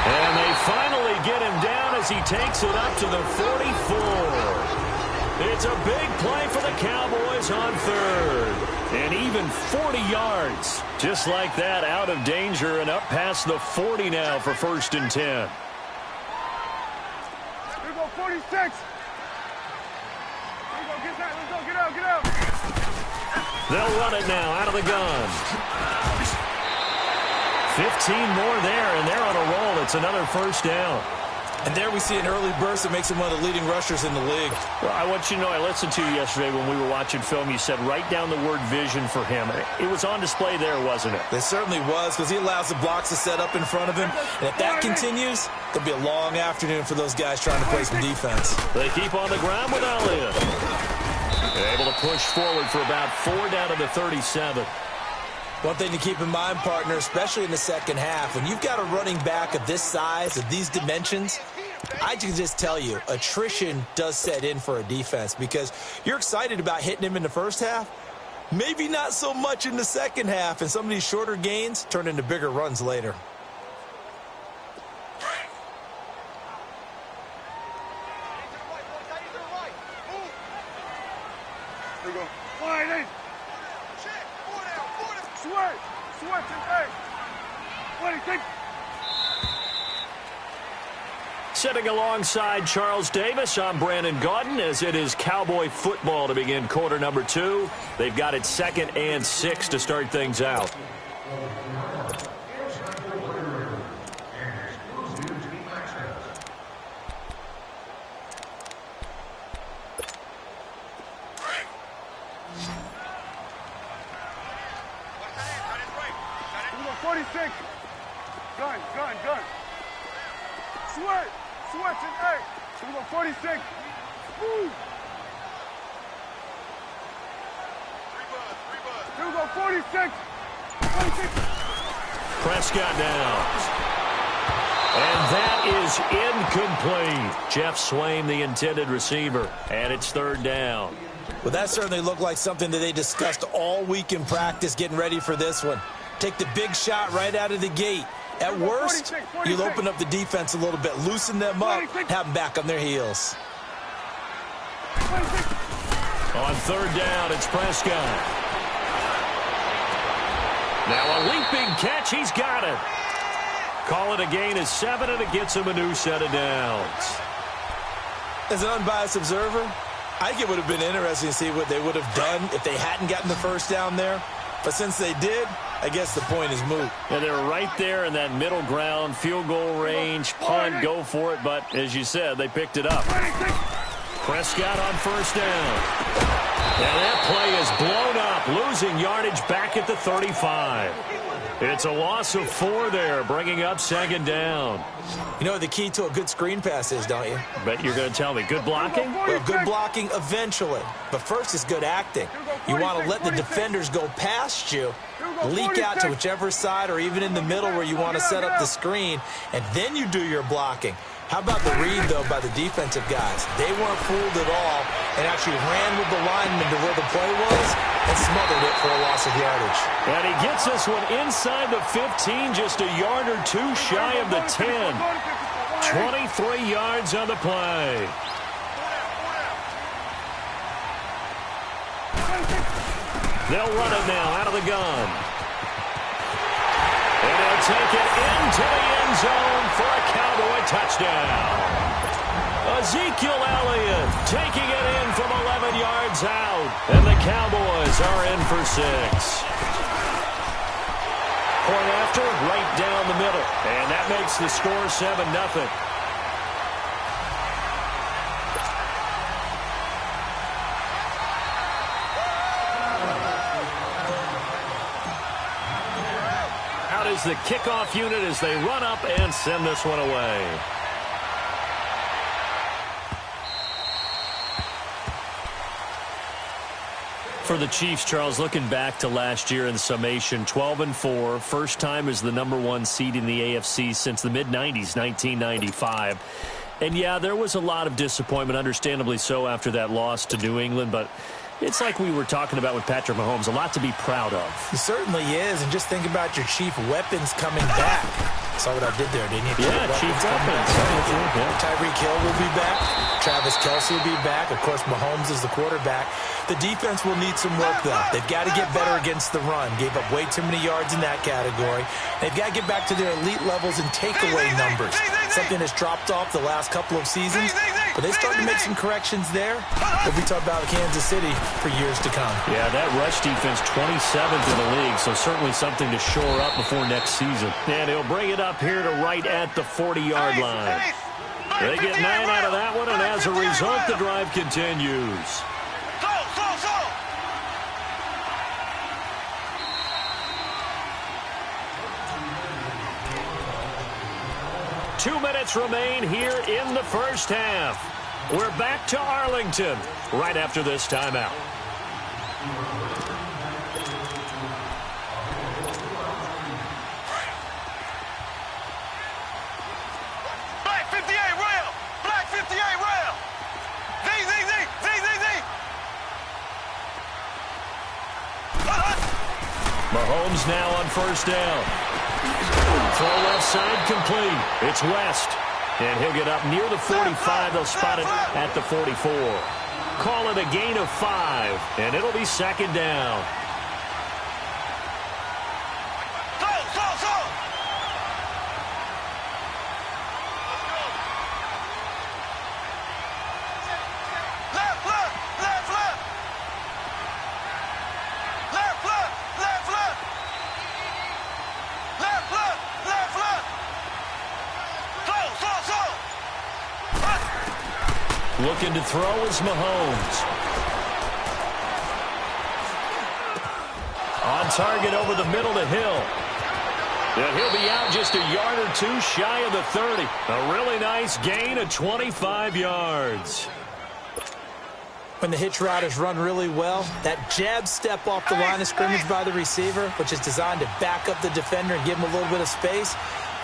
And they finally get him down as he takes it up to the 44. It's a big play for the Cowboys on 3rd. And even 40 yards. Just like that, out of danger and up past the 40 now for 1st and 10. Here we go, 46. Get out. They'll run it now out of the gun. 15 more there, and they're on a roll. It's another 1st down. And there we see an early burst that makes him one of the leading rushers in the league. Well, I want you to know, I listened to you yesterday when we were watching film. You said write down the word vision for him. It was on display there, wasn't it? It certainly was, because he allows the blocks to set up in front of him. And if that continues, it'll be a long afternoon for those guys trying to play some defense. They keep on the ground with Elliott. They're able to push forward for about 4 down to the 37. One thing to keep in mind, partner, especially in the second half, when you've got a running back of this size, of these dimensions, I can just tell you, attrition does set in for a defense because you're excited about hitting him in the first half. Maybe not so much in the second half, and some of these shorter gains turn into bigger runs later. There you go. Wide in. Switch. Switch and hey. What do you think? Sitting alongside Charles Davis, I'm Brandon Gaudin as it is Cowboy football to begin quarter number 2. They've got it 2nd and 6 to start things out. Here we go, 46. Gun. Switch and hey. Here we go, 46. Woo. Here we go, 46. 26. Prescott down. And that is incomplete. Jeff Swain, the intended receiver, and it's 3rd down. Well, that certainly looked like something that they discussed all week in practice, getting ready for this one. Take the big shot right out of the gate. At worst, you'll open up the defense a little bit, loosen them up, have them back on their heels. On 3rd down, it's Prescott. Now a leaping catch, he's got it. Call it a gain of 7, and it gets him a new set of downs. As an unbiased observer, I think it would have been interesting to see what they would have done if they hadn't gotten the first down there. But since they did, I guess the point is moot. Yeah, they were right there in that middle ground, field goal range, punt, go for it. But as you said, they picked it up. Prescott on 1st down. And that play is blown up, losing yardage back at the 35. It's a loss of 4 there, bringing up 2nd down. You know what the key to a good screen pass is, don't you? Bet you're going to tell me. Good blocking? Well, good blocking eventually. But first is good acting. You want to let the defenders go past you, leak out to whichever side or even in the middle where you want to set up the screen, and then you do your blocking. How about the read, though, by the defensive guys? They weren't fooled at all and actually ran with the lineman to where the play was and smothered it for a loss of yardage. And he gets this one inside the 15, just a yard or 2 shy of the 10. 23 yards on the play. They'll run it now out of the gun. And they'll take it into the end zone for a Cowboy touchdown. Ezekiel Elliott taking it in from 11 yards out. And the Cowboys are in for 6. Point after, right down the middle. And that makes the score 7-0. Out is the kickoff unit as they run up and send this one away. For the Chiefs, Charles, looking back to last year in summation, 12-4, first time as the #1 seed in the AFC since the mid-90s, 1995. And yeah, there was a lot of disappointment, understandably so, after that loss to New England, but it's like we were talking about with Patrick Mahomes, a lot to be proud of. He certainly is, and just think about your chief weapons coming back. Saw what I did there, didn't you? Yeah, chief weapons. Tyreek Hill will be back. Travis Kelce will be back. Of course, Mahomes is the quarterback. The defense will need some work, though. They've got to get better against the run. Gave up way too many yards in that category. They've got to get back to their elite levels in takeaway numbers. Something that's dropped off the last couple of seasons. But they started to make some corrections there. We'll be talking about Kansas City for years to come. Yeah, that rush defense, 27th in the league, so certainly something to shore up before next season. And he'll bring it up here to right at the 40-yard line. They get 9 out of that one, and as a result, the drive continues. 2 minutes remain here in the first half. We're back to Arlington right after this timeout. Right, 58, rail. Mahomes now on first down. Throw left side complete. It's West. And he'll get up near the 45. They'll spot it at the 44. Call it a gain of 5, and it'll be second down. Looking to throw is Mahomes. On target over the middle to Hill. And he'll be out just a yard or two shy of the 30. A really nice gain of 25 yards. When the hitch route is run really well, that jab step off the line of scrimmage by the receiver, which is designed to back up the defender and give him a little bit of space,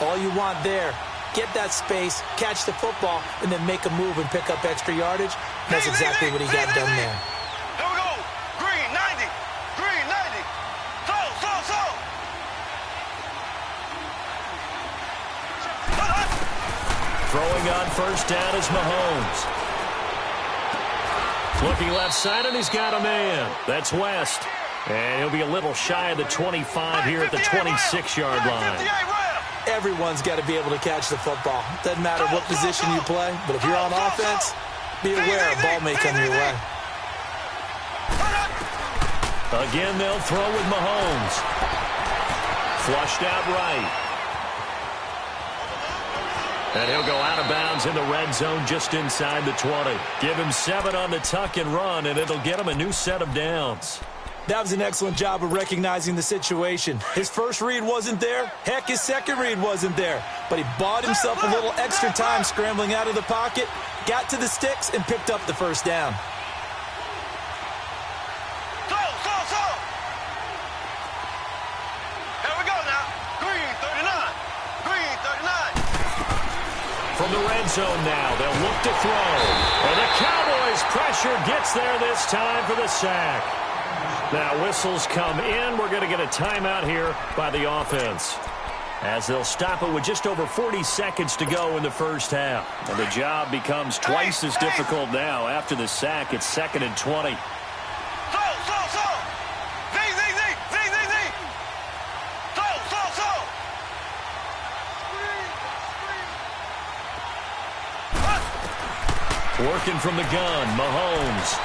all you want there. Get that space, catch the football, and then make a move and pick up extra yardage. That's exactly what he got done there. Here we go. Green 90. Green 90. So. Throwing on first down is Mahomes. Looking left side, and he's got a man. That's West. And he'll be a little shy of the 25 here at the 26-yard line. Everyone's got to be able to catch the football. Doesn't matter what position you play, but if you're on offense, be aware a ball may come your way. Again, they'll throw with Mahomes. Flushed out right. And he'll go out of bounds in the red zone just inside the 20. Give him 7 on the tuck and run, and it'll get him a new set of downs. That was an excellent job of recognizing the situation. His first read wasn't there. Heck, his second read wasn't there. But he bought himself a little extra time scrambling out of the pocket, got to the sticks, and picked up the first down. So. Here we go now. Green 39. Green 39. From the red zone now, they'll look to throw. And the Cowboys' pressure gets there this time for the sack. Now whistles come in. We're going to get a timeout here by the offense, as they'll stop it with just over 40 seconds to go in the first half. And the job becomes twice as difficult now. After the sack, it's 2nd and 20. So. Working from the gun, Mahomes.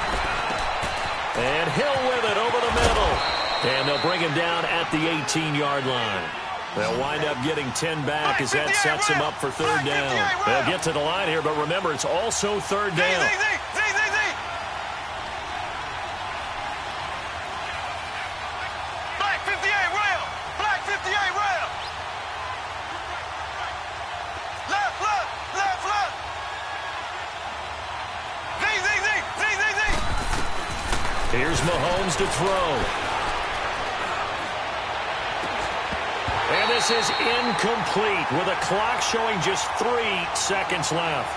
And Hill with it over the middle. And they'll bring him down at the 18-yard line. They'll wind up getting 10 back as that sets him up for third down. They'll get to the line here, but remember, it's also third down. Black 58 rail. Black 58 rail. Left. Z. Here's Mahomes to throw. And this is incomplete with a clock showing just 3 seconds left.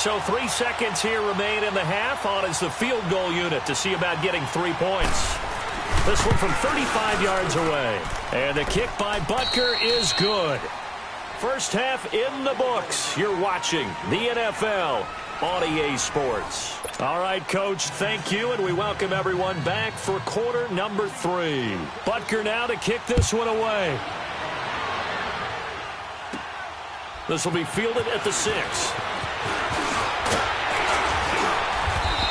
So 3 seconds here remain in the half. On is the field goal unit to see about getting 3 points. This one from 35 yards away. And the kick by Butker is good. First half in the books. You're watching the NFL on EA Sports. All right, Coach, thank you, and we welcome everyone back for quarter number 3. Butker now to kick this one away. This will be fielded at the 6.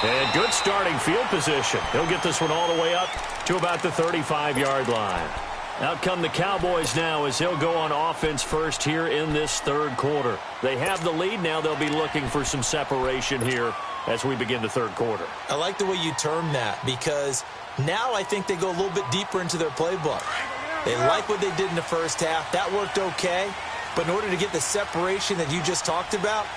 And good starting field position. He'll get this one all the way up to about the 35-yard line. Out come the Cowboys now as he'll go on offense first here in this third quarter. They have the lead. Now they'll be looking for some separation here as we begin the third quarter. I like the way you term that, because now I think they go a little bit deeper into their playbook. They like what they did in the first half. That worked okay. But in order to get the separation that you just talked about,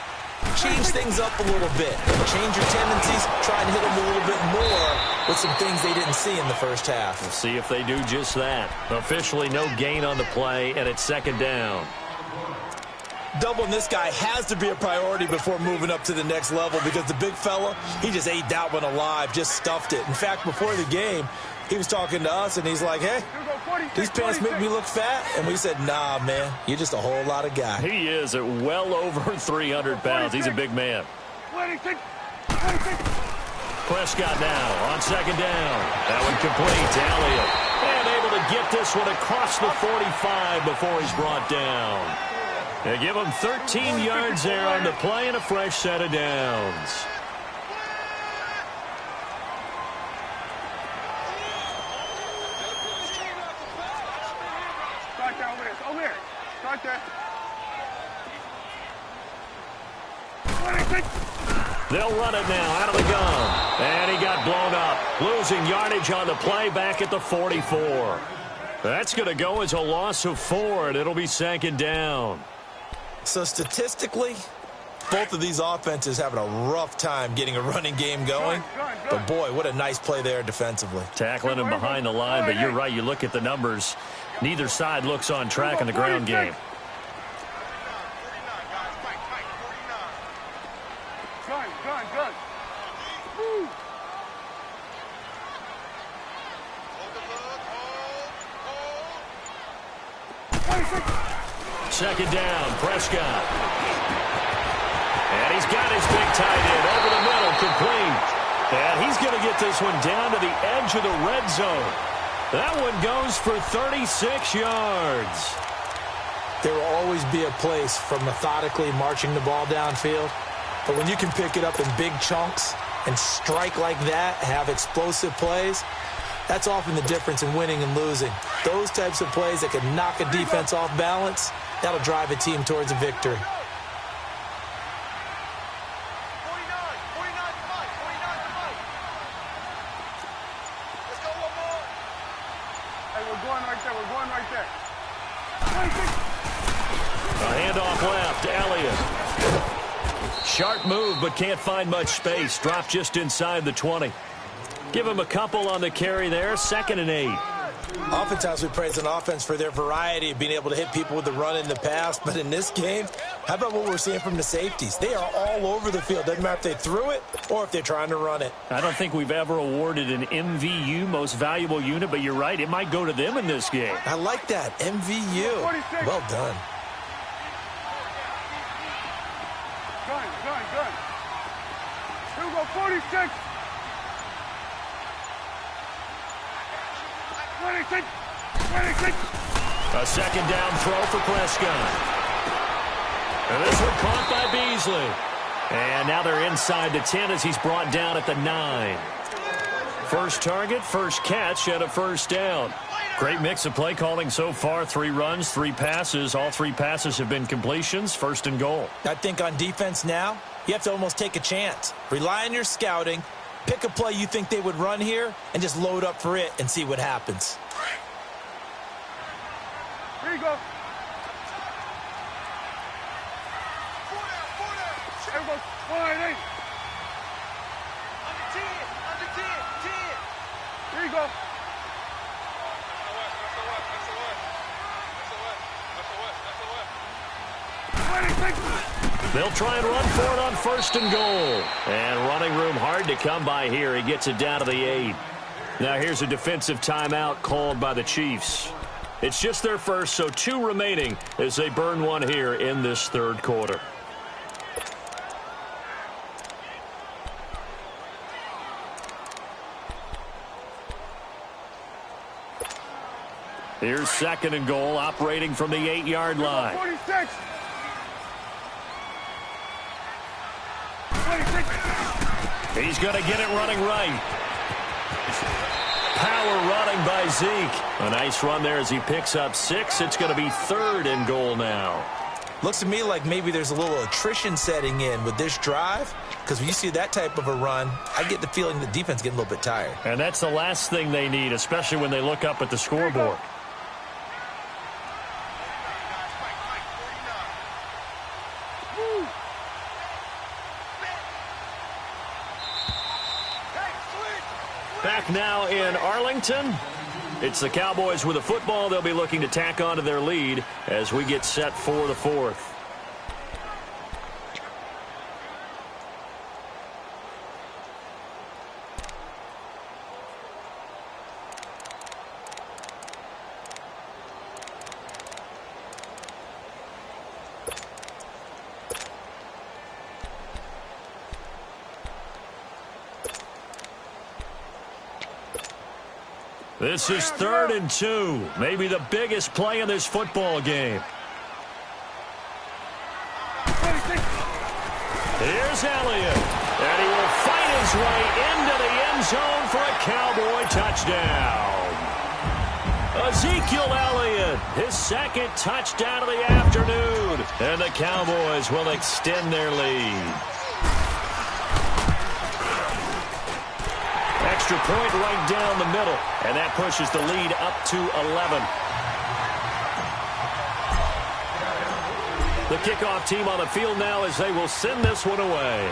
change things up a little bit. Change your tendencies. Try and hit them a little bit more with some things they didn't see in the first half. We'll see if they do just that. Officially no gain on the play, and it's second down. Doubling this guy has to be a priority before moving up to the next level, because the big fella, he just ate that one alive, just stuffed it. In fact, before the game, He was talking to us, and he's like, hey, these pants make me look fat. And we said, nah, man, you're just a whole lot of guy. He is at well over 300 pounds. He's a big man. Prescott now on second down. That one complete to Elliott. And able to get this one across the 45 before he's brought down. They give him 13 yards there on the play and a fresh set of downs. Over here. Start there. They'll run it now out of the gun. And he got blown up. Losing yardage on the play back at the 44. That's going to go as a loss of 4, and it'll be second down. So statistically, both of these offenses having a rough time getting a running game going. But, boy, what a nice play there defensively. Tackling him behind the line, but you're right. You look at the numbers. Neither side looks on track in the ground game. Gun. Woo. Second down, Prescott. And he's got his big tight end over the middle, complete. And he's going to get this one down to the edge of the red zone. That one goes for 36 yards. There will always be a place for methodically marching the ball downfield. But when you can pick it up in big chunks and strike like that, have explosive plays, that's often the difference in winning and losing. Those types of plays that can knock a defense off balance, that'll drive a team towards a victory. We're going right there. A handoff left, Elliott. Sharp move, but can't find much space. Dropped just inside the 20. Give him a couple on the carry there. 2nd and 8. Oftentimes we praise an offense for their variety of being able to hit people with the run in the pass. But in this game, how about what we're seeing from the safeties? They are all over the field. Doesn't matter if they threw it or if they're trying to run it. I don't think we've ever awarded an MVU, most valuable unit, but you're right. It might go to them in this game. I like that. MVU. Well done. Gun. Here we go, 46. 26. A second down throw for Prescott. And this one caught by Beasley. And now they're inside the 10 as he's brought down at the 9. First target, first catch, and a first down. Great mix of play calling so far. 3 runs, 3 passes. All 3 passes have been completions. 1st and goal. I think on defense now, you have to almost take a chance. Rely on your scouting. Pick a play you think they would run here and just load up for it and see what happens. Here you go. There we go. 198. Under 10. Here you go. They'll try and run for it on 1st and goal. And running room hard to come by here. He gets it down to the 8. Now here's a defensive timeout called by the Chiefs. It's just their first, so 2 remaining as they burn one here in this 3rd quarter. Here's 2nd and goal, operating from the 8-yard line. 46. He's going to get it running right. Power running by Zeke. A nice run there as he picks up 6. It's going to be 3rd and goal now. Looks to me like maybe there's a little attrition setting in with this drive, because when you see that type of a run, I get the feeling the defense getting a little bit tired. And that's the last thing they need, especially when they look up at the scoreboard. Back now in Arlington. It's the Cowboys with a football. They'll be looking to tack on to their lead as we get set for the 4th. This is 3rd and 2. Maybe the biggest play in this football game. Here's Elliott. And he will fight his way into the end zone for a Cowboy touchdown. Ezekiel Elliott, his 2nd touchdown of the afternoon. And the Cowboys will extend their lead. Extra point right down the middle. And that pushes the lead up to 11. The kickoff team on the field now as they will send this one away.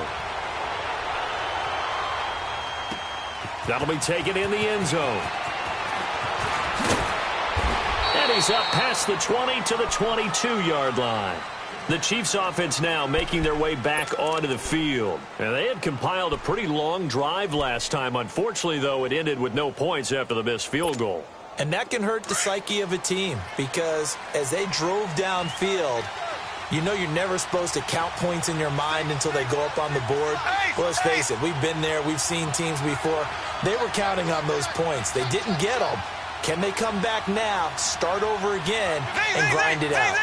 That'll be taken in the end zone. And he's up past the 20 to the 22-yard line. The Chiefs offense now making their way back onto the field. And they had compiled a pretty long drive last time. Unfortunately, though, it ended with no points after the missed field goal. And that can hurt the psyche of a team because as they drove downfield, you know you're never supposed to count points in your mind until they go up on the board. Well, let's face it, we've been there. We've seen teams before. They were counting on those points. They didn't get them. Can they come back now, start over again, and grind it out?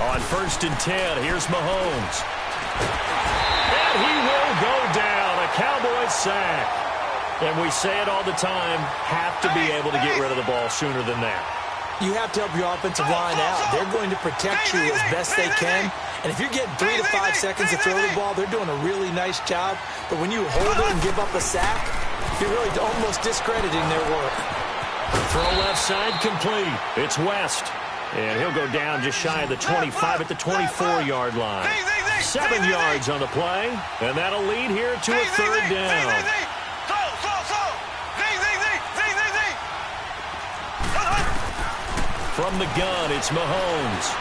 On 1st and 10, here's Mahomes. And he will go down. A Cowboys sack. And we say it all the time, have to be able to get rid of the ball sooner than that. You have to help your offensive line out. They're going to protect you as best they can. And if you're getting 3 to 5 seconds to throw the ball, they're doing a really nice job. But when you hold it and give up a sack, you're really almost discrediting their work. Throw left side complete. It's West. And he'll go down just shy of the 25 at the 24-yard line. 7 yards on the play. And that'll lead here to a 3rd down. From the gun, it's Mahomes.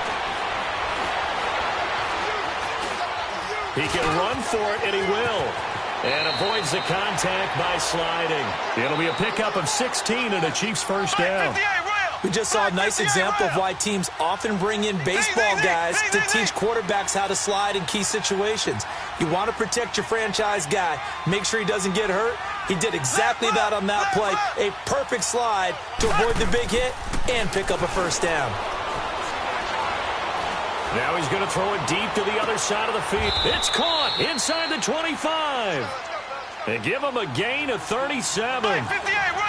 He can run for it, and he will. And avoids the contact by sliding. It'll be a pickup of 16 and a Chiefs 1st down. We just saw a nice example of why teams often bring in baseball guys to teach quarterbacks how to slide in key situations. You want to protect your franchise guy. Make sure he doesn't get hurt. He did exactly that on that play. A perfect slide to avoid the big hit and pick up a 1st down. Now he's going to throw it deep to the other side of the field. It's caught inside the 25. And give him a gain of 37.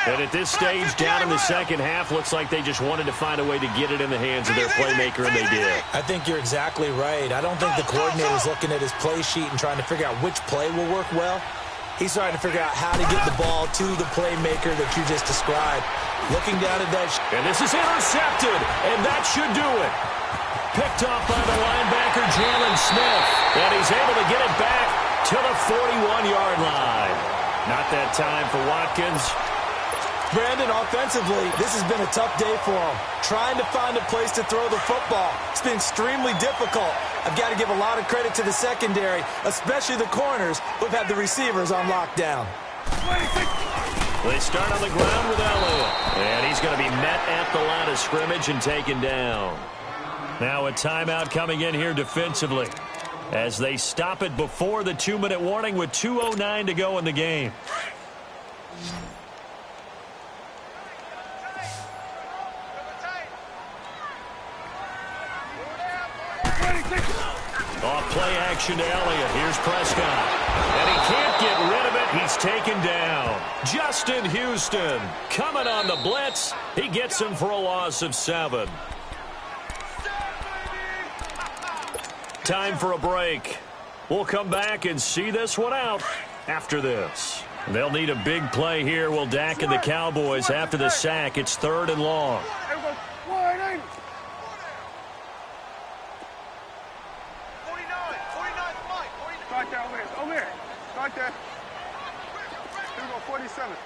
And at this stage, down in the 2nd half, looks like they just wanted to find a way to get it in the hands of their playmaker, and they did. I think you're exactly right. I don't think the coordinator's looking at his play sheet and trying to figure out which play will work well. He's trying to figure out how to get the ball to the playmaker that you just described. Looking down at that. And this is intercepted, and that should do it. Picked off by the linebacker, Jalen Smith. And he's able to get it back to the 41-yard line. Not that time for Watkins. Brandon, offensively, this has been a tough day for him. Trying to find a place to throw the football. It's been extremely difficult. I've got to give a lot of credit to the secondary, especially the corners who've had the receivers on lockdown. They start on the ground with Elliott. And he's going to be met at the line of scrimmage and taken down. Now a timeout coming in here defensively as they stop it before the 2-minute warning with 2:09 to go in the game. Off play action to Elliott. Here's Prescott. And he can't get rid of it. He's taken down. Justin Houston coming on the blitz. He gets him for a loss of 7. Time for a break. We'll come back and see this one out after this. They'll need a big play here. Will Dak and the Cowboys after the sack. It's 3rd and long. Over here. Start there. Here we go, 47.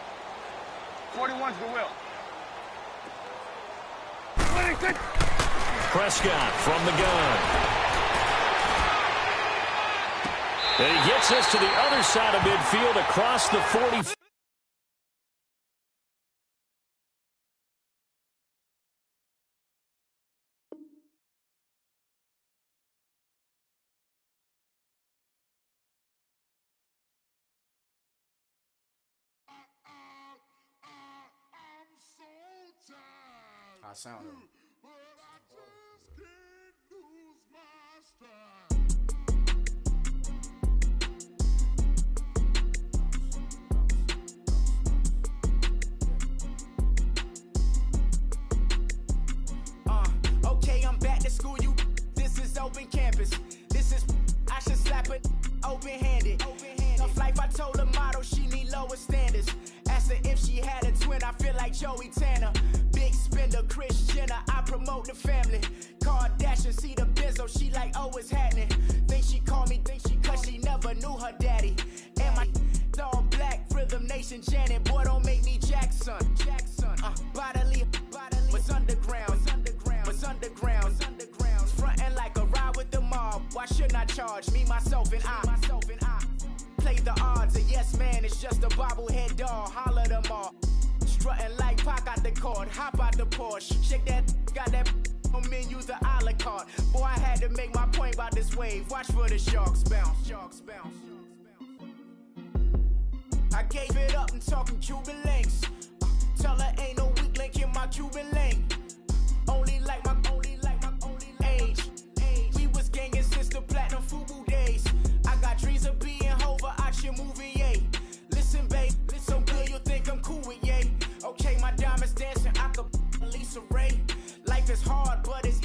41's the will. Prescott from the gun. And he gets us to the other side of midfield across the 40. How it sound though. Okay, I'm back to school, you. This is open campus. This is, I should slap it open-handed. Tough life, I told her motto, she need lower standards. Asked her if she had a twin, I feel like Joey Tanner. Big spender, Kris Jenner, I promote the family. Kardashian, see the Benzo, she like, oh, it's happening. Think she called me, cause she never knew her daddy. And my all black, Rhythm Nation, Janet, boy, don't make me Jackson. Bodily, was underground, was underground. Frontin' like a ride with the mob. Why shouldn't I charge me, myself, and I? Play the odds, a yes man is just a bobblehead doll. Holler them all. Strutting like Pac out the court, hop out the Porsche. Shake that, got that on menu, the a la carte. Boy, I had to make my point about this wave. Watch for the sharks bounce. I gave it up and talking Cuban links. Tell her ain't no weak link in my Cuban link. Only like my age. We was gangin' since the platinum FUBU days. I got dreams of being Hova out your movie, yay. Listen, babe, so good you'll think I'm cool with yay. Okay, my diamonds dancing, I could Lisa Ray. Life is hard, but it's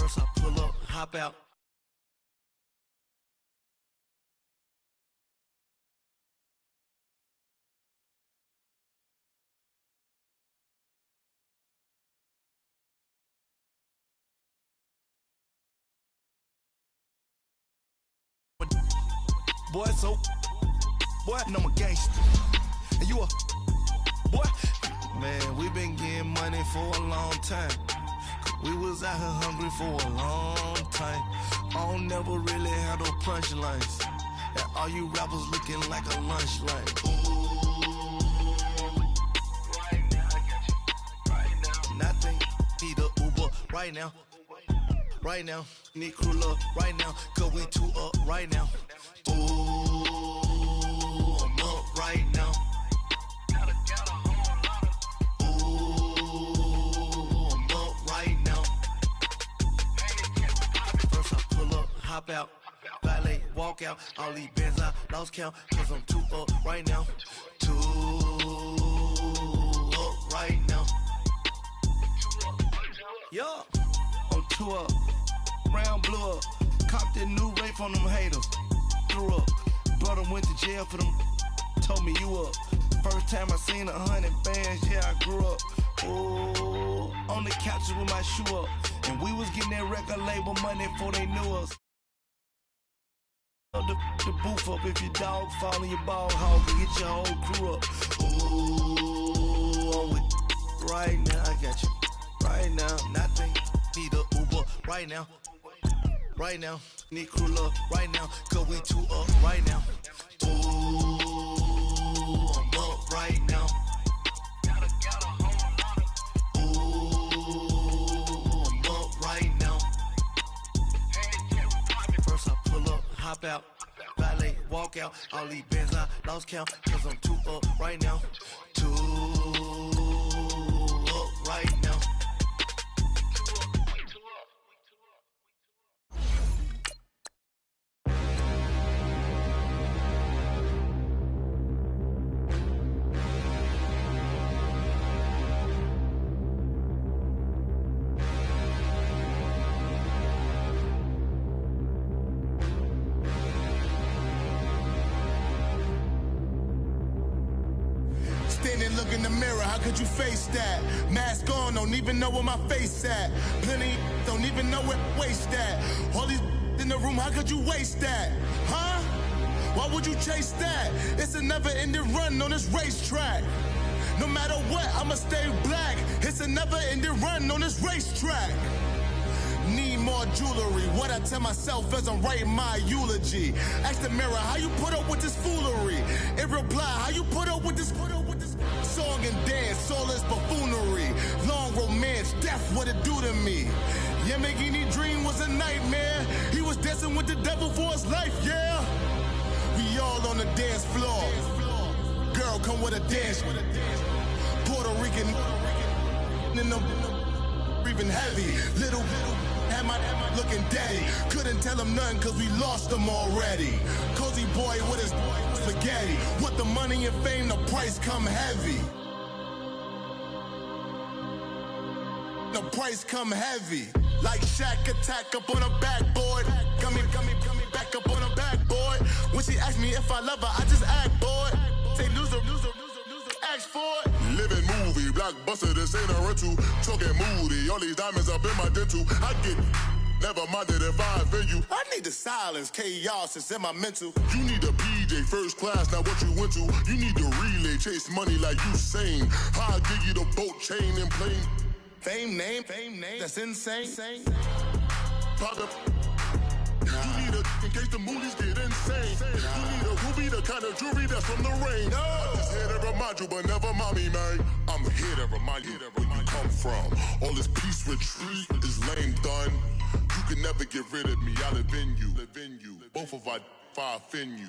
First I pull up, hop out. Boy, so, boy, and I'm a gangster. And you a, boy, man, we been getting money for a long time. We was out here hungry for a long time. I don't never really have no punchlines. And all you rappers looking like a lunch line. Right now, I got you. Right now. Nothing, need a Uber right now. Right now, need crew love right now. Cause we two up right now. Ooh, I'm up right now. Ooh, I'm up right now. First I pull up, hop out, valet, walk out. All these bands I lost count, cause I'm two up right now. Two up right now. Yeah, I'm two up, round blew up. Copped that new rape on them haters. Threw up, brother went to jail for them. Told me you up. First time I seen 100 bands, yeah, I grew up. Ooh, on the couches with my shoe up. And we was getting that record label money before they knew us. The booth up if your dog fall in your ball hog and get your whole crew up. Ooh, I'm with right now, I got you. Right now, nothing, need a Uber right now. Right now, need crew love right now, cause we two up right now. Ooh, I'm up right now. Ooh, I'm up right now. First I pull up, hop out, valet, walk out. All these bands I lost count, cause I'm two up right now. Two up right now. Standing, look in the mirror, how could you face that? Mask on, don't even know where my face at. Plenty, don't even know where waist at. All these in the room, how could you waste that? Huh? Why would you chase that? It's a never-ending run on this racetrack. No matter what, I'ma stay black. It's a never-ending run on this racetrack. Need more jewelry, what I tell myself as I'm writing my eulogy. Ask the mirror, how you put up with this foolery? In reply, how you put up with this song and dance, all this buffoonery. Long romance, death, what it do to me? Yamagini dream was a nightmare. He was dancing with the devil for his life, yeah. We all on the dance floor. Girl, come with a dance. Puerto Rican in the breathing heavy. Little had my looking daddy. Couldn't tell him nothing cause we lost him already. Cozy boy with his spaghetti. With the money and fame, the price come heavy. The price come heavy. Like Shaq attack up on a backboard. Come back up on a backboard. When she asked me if I love her, I just act bored. Say loser, ask for it. Living movie, blockbuster, this ain't a rental. Talking moody, all these diamonds up in my dental. I get never minded if I offend you. I need the silence, chaos is in my mental. You need a PJ, first class, not what you went to. You need the relay, chase money like you sane. I'll give you the boat, chain, and plane. Fame name, that's insane. Pop up. You need a in case the movies get insane. You need a ruby, the kind of jewelry that's from the rain. No. I'm just here to remind you, but never mommy, man. I'm here to remind you where you come from. All this peace retreat is lame done. You can never get rid of me. I live in you. Both of our fire offend you.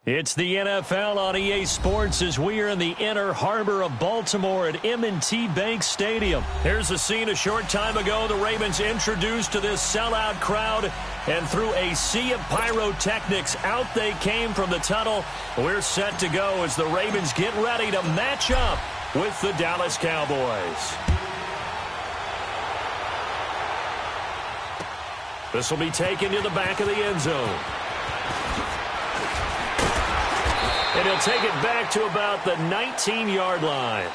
It's the NFL on EA Sports as we are in the inner harbor of Baltimore at M&T Bank Stadium. Here's the scene a short time ago. The Ravens introduced to this sellout crowd, and through a sea of pyrotechnics, out they came from the tunnel. We're set to go as the Ravens get ready to match up with the Dallas Cowboys. This will be taken to the back of the end zone. And he'll take it back to about the 19-yard line.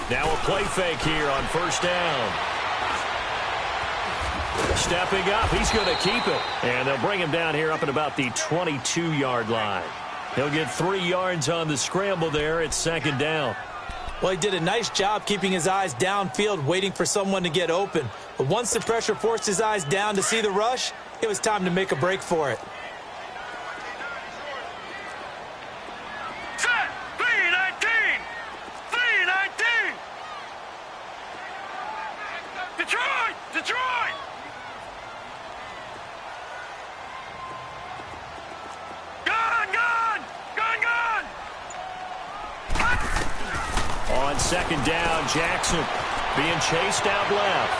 Now a play fake here on first down. Stepping up, he's going to keep it. And they'll bring him down here up at about the 22-yard line. He'll get 3 yards on the scramble there. It's second down. Well, he did a nice job keeping his eyes downfield, waiting for someone to get open. But once the pressure forced his eyes down to see the rush, it was time to make a break for it. Second down, Jackson being chased out left.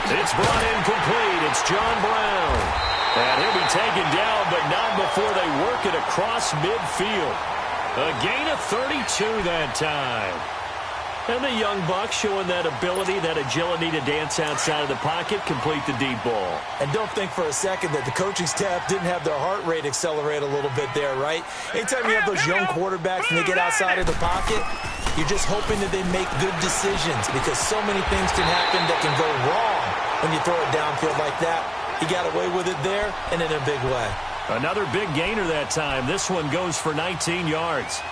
It's brought in complete. It's John Brown. And he'll be taken down, but not before they work it across midfield. A gain of 32 that time. And the young buck showing that ability, that agility to dance outside of the pocket, complete the deep ball. And don't think for a second that the coaching staff didn't have their heart rate accelerate a little bit there, right? Anytime you have those young quarterbacks and they get outside of the pocket, you're just hoping that they make good decisions because so many things can happen that can go wrong when you throw it downfield like that. He got away with it there and in a big way. Another big gainer that time. This one goes for 19 yards.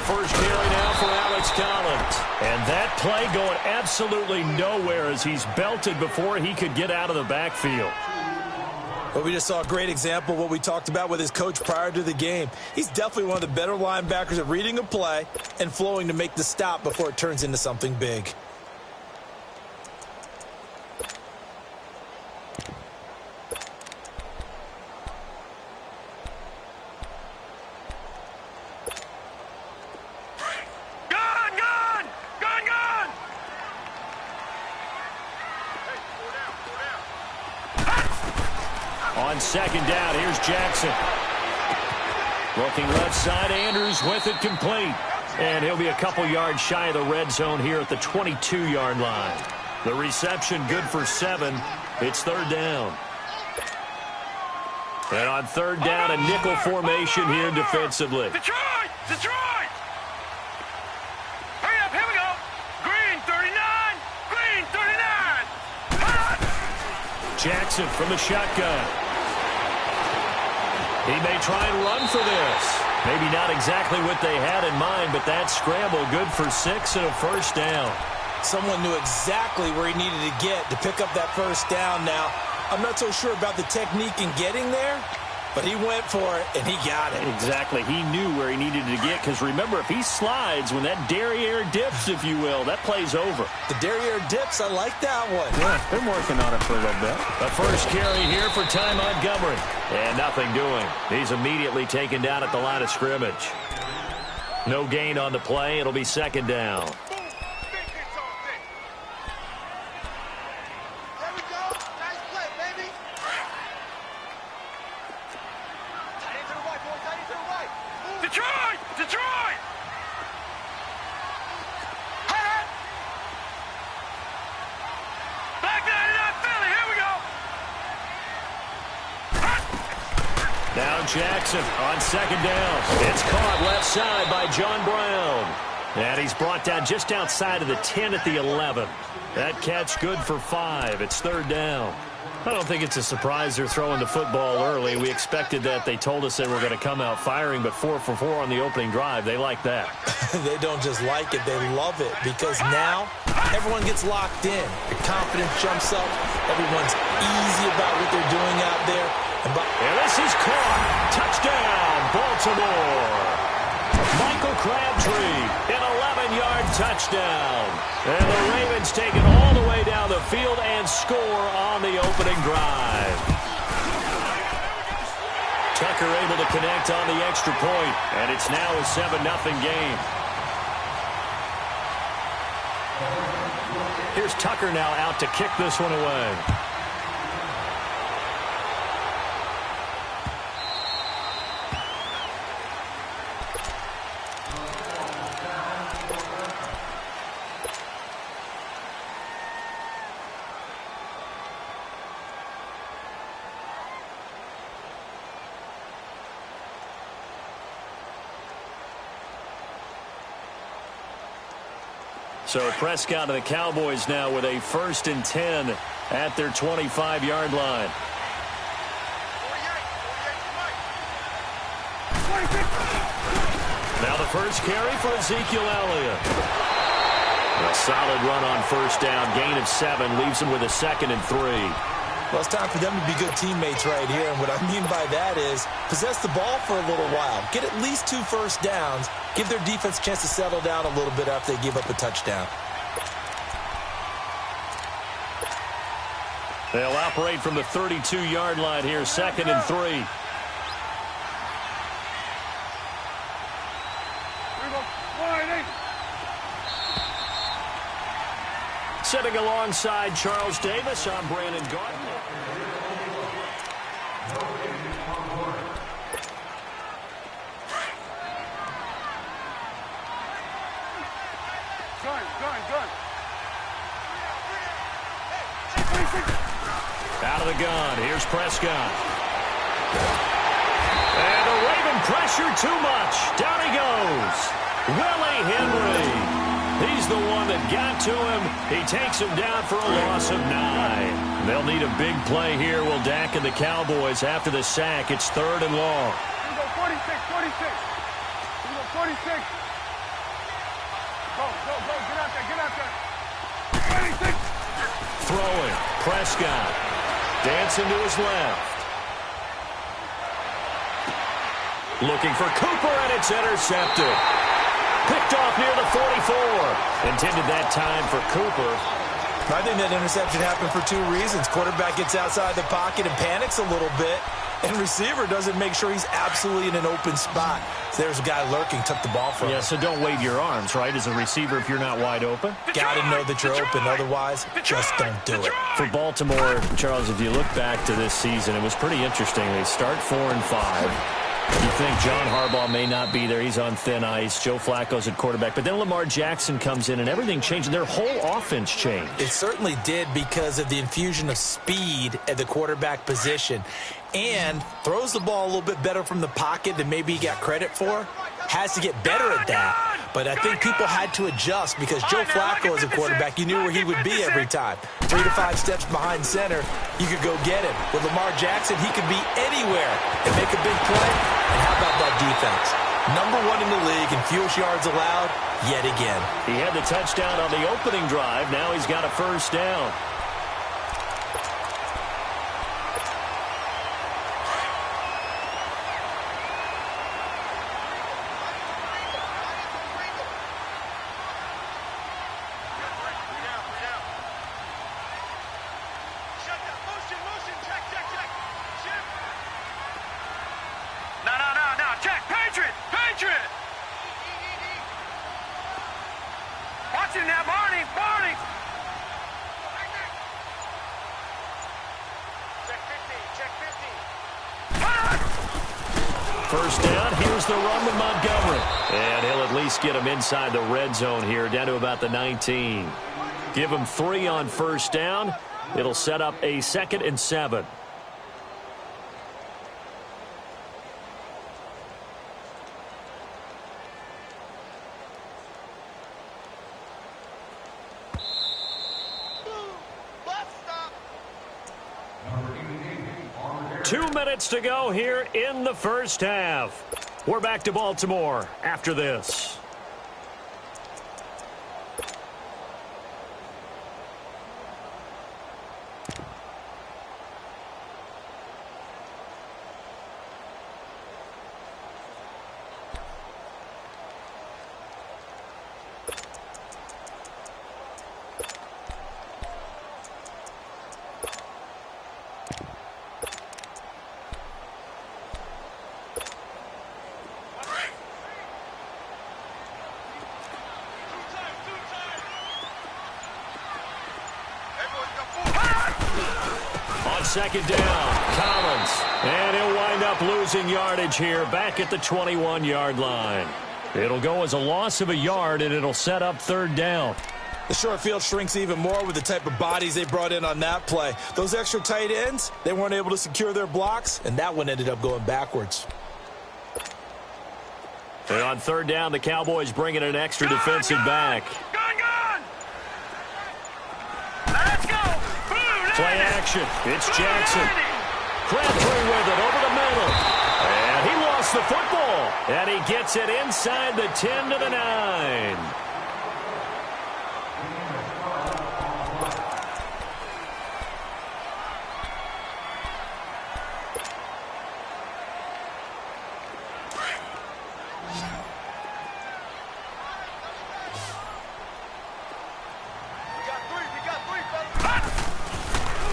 First carry now for Alex Collins. And that play going absolutely nowhere as he's belted before he could get out of the backfield. Well, we just saw a great example of what we talked about with his coach prior to the game. He's definitely one of the better linebackers at reading a play and flowing to make the stop before it turns into something big. On second down, here's Jackson. Looking left side, Andrews with it complete. And he'll be a couple yards shy of the red zone here at the 22-yard line. The reception good for 7. It's third down. And on third down, a nickel formation here defensively. Detroit! Detroit! Hurry up, here we go! Green 39! Green 39! Jackson from the shotgun. He may try and run for this. Maybe not exactly what they had in mind, but that scramble good for 6 and a first down. Someone knew exactly where he needed to get to pick up that first down now. I'm not so sure about the technique in getting there, but he went for it, and he got it. Exactly. He knew where he needed to get, because remember, if he slides, when that derriere dips, if you will, that play's over. The derriere dips, I like that one. Yeah, been working on it for a little bit. The first carry here for Ty Montgomery. And nothing doing. He's immediately taken down at the line of scrimmage. No gain on the play. It'll be second down. Detroit! Detroit! Back 99 Philly, here we go! Now Jackson on second down. It's caught left side by John Brown. And he's brought down just outside of the 10 at the 11. That catch good for 5. It's third down. I don't think it's a surprise they're throwing the football early. We expected that. They told us they were going to come out firing, but 4 for 4 on the opening drive. They like that. They don't just like it, they love it, because now everyone gets locked in. The confidence jumps up. Everyone's easy about what they're doing out there. And this is caught. Touchdown, Baltimore. Michael Crabtree, an 11-yard touchdown. And the Ravens take it all the way down the field and score on the opening drive. Tucker able to connect on the extra point, and it's now a 7-0 game. Here's Tucker now out to kick this one away. So Prescott and the Cowboys now with a 1st and 10 at their 25-yard line. Now the first carry for Ezekiel Elliott. A solid run on first down. Gain of 7 leaves him with a 2nd and 3. Well, it's time for them to be good teammates right here. And what I mean by that is possess the ball for a little while. Get at least 2 first downs. Give their defense a chance to settle down a little bit after they give up a touchdown. They'll operate from the 32-yard line here, 2nd and 3. Sitting alongside Charles Davis, I'm Brandon Gardner. Out of the gun, here's Prescott. And the Raven pressure too much. Down he goes. Willie Henry. He's the one that got to him. He takes him down for a loss of 9. They'll need a big play here. Will Dak and the Cowboys after the sack. It's 3rd and long. 46. 46. Go, get out there. 26. Throwing. Prescott. Dancing to his left. Looking for Cooper, and it's intercepted. Picked off near the 44. Intended that time for Cooper. I think that interception happened for 2 reasons. Quarterback gets outside the pocket and panics a little bit. And receiver doesn't make sure he's absolutely in an open spot. So there's a guy lurking, took the ball from him. Yeah, so don't wave your arms, right, as a receiver if you're not wide open. Got to know that you're open. Otherwise, just don't do it. For Baltimore, Charles, if you look back to this season, it was pretty interesting. They start 4 and 5. You think John Harbaugh may not be there. He's on thin ice. Joe Flacco's at quarterback. But then Lamar Jackson comes in, and everything changed. Their whole offense changed. It certainly did because of the infusion of speed at the quarterback position. And throws the ball a little bit better from the pocket than maybe he got credit for. Has to get better at that. But I think people had to adjust because Joe Flacco as a quarterback, you knew where he would be every time. 3 to 5 steps behind center, you could go get him. With Lamar Jackson, he could be anywhere and make a big play. And how about that defense? #1 in the league in fewest yards allowed yet again. He had the touchdown on the opening drive. Now he's got a first down. First down, here's the run with Montgomery. And he'll at least get him inside the red zone here, down to about the 19. Give him 3 on first down. It'll set up a 2nd and 7. To go here in the first half. We're back to Baltimore after this. Second down, Collins. And he'll wind up losing yardage here back at the 21-yard line. It'll go as a loss of a yard, and it'll set up 3rd down. The short field shrinks even more with the type of bodies they brought in on that play. Those extra tight ends, they weren't able to secure their blocks, and that one ended up going backwards. And on 3rd down, the Cowboys bring in an extra defensive back. Play action. It's Jackson. Crabtree with it over the middle. And he lost the football. And he gets it inside the 10 to the 9.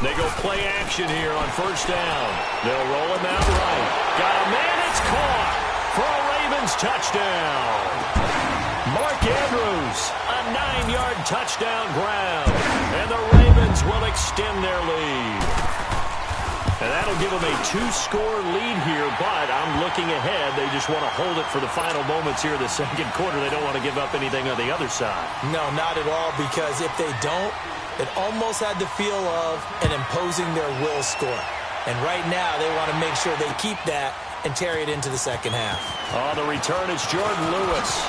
They go play action here on first down. They'll roll him out right. Got a man, it's caught for a Ravens touchdown. Mark Andrews, a 9-yard touchdown grab. And the Ravens will extend their lead. And that'll give them a 2-score lead here, but I'm looking ahead. They just want to hold it for the final moments here of the second quarter. They don't want to give up anything on the other side. No, not at all, because if they don't, it almost had the feel of an imposing their will score. And right now, they want to make sure they keep that and carry it into the second half. On the return, it's Jordan Lewis.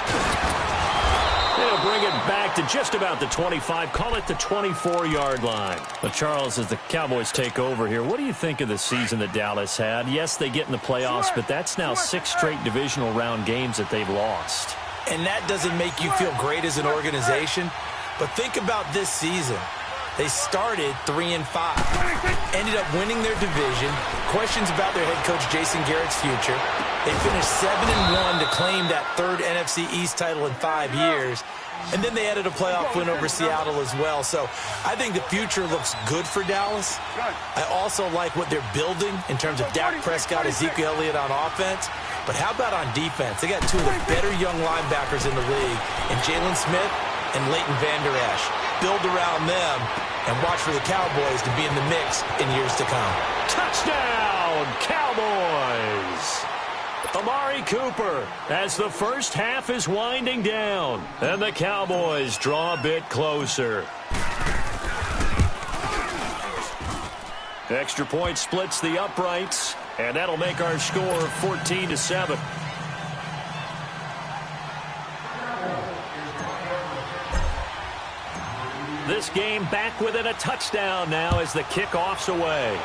They'll bring it back to just about the 25. Call it the 24-yard line. Well, Charles, as the Cowboys take over here, what do you think of the season that Dallas had? Yes, they get in the playoffs, but that's now 6 straight divisional round games that they've lost. And that doesn't make you feel great as an organization. But think about this season. They started 3-5, ended up winning their division. Questions about their head coach Jason Garrett's future. They finished 7-1 to claim that 3rd NFC East title in 5 years. And then they added a playoff win over Seattle as well. So I think the future looks good for Dallas. I also like what they're building in terms of Dak Prescott, Ezekiel Elliott on offense. But how about on defense? They got 2 of the better young linebackers in the league, in Jalen Smith and Leighton Vander Esch. Build around them and watch for the Cowboys to be in the mix in years to come. Touchdown, Cowboys! Amari Cooper as the first half is winding down. And the Cowboys draw a bit closer. Extra point splits the uprights, and that'll make our score 14-7. This game back within a touchdown now as the kickoff's away.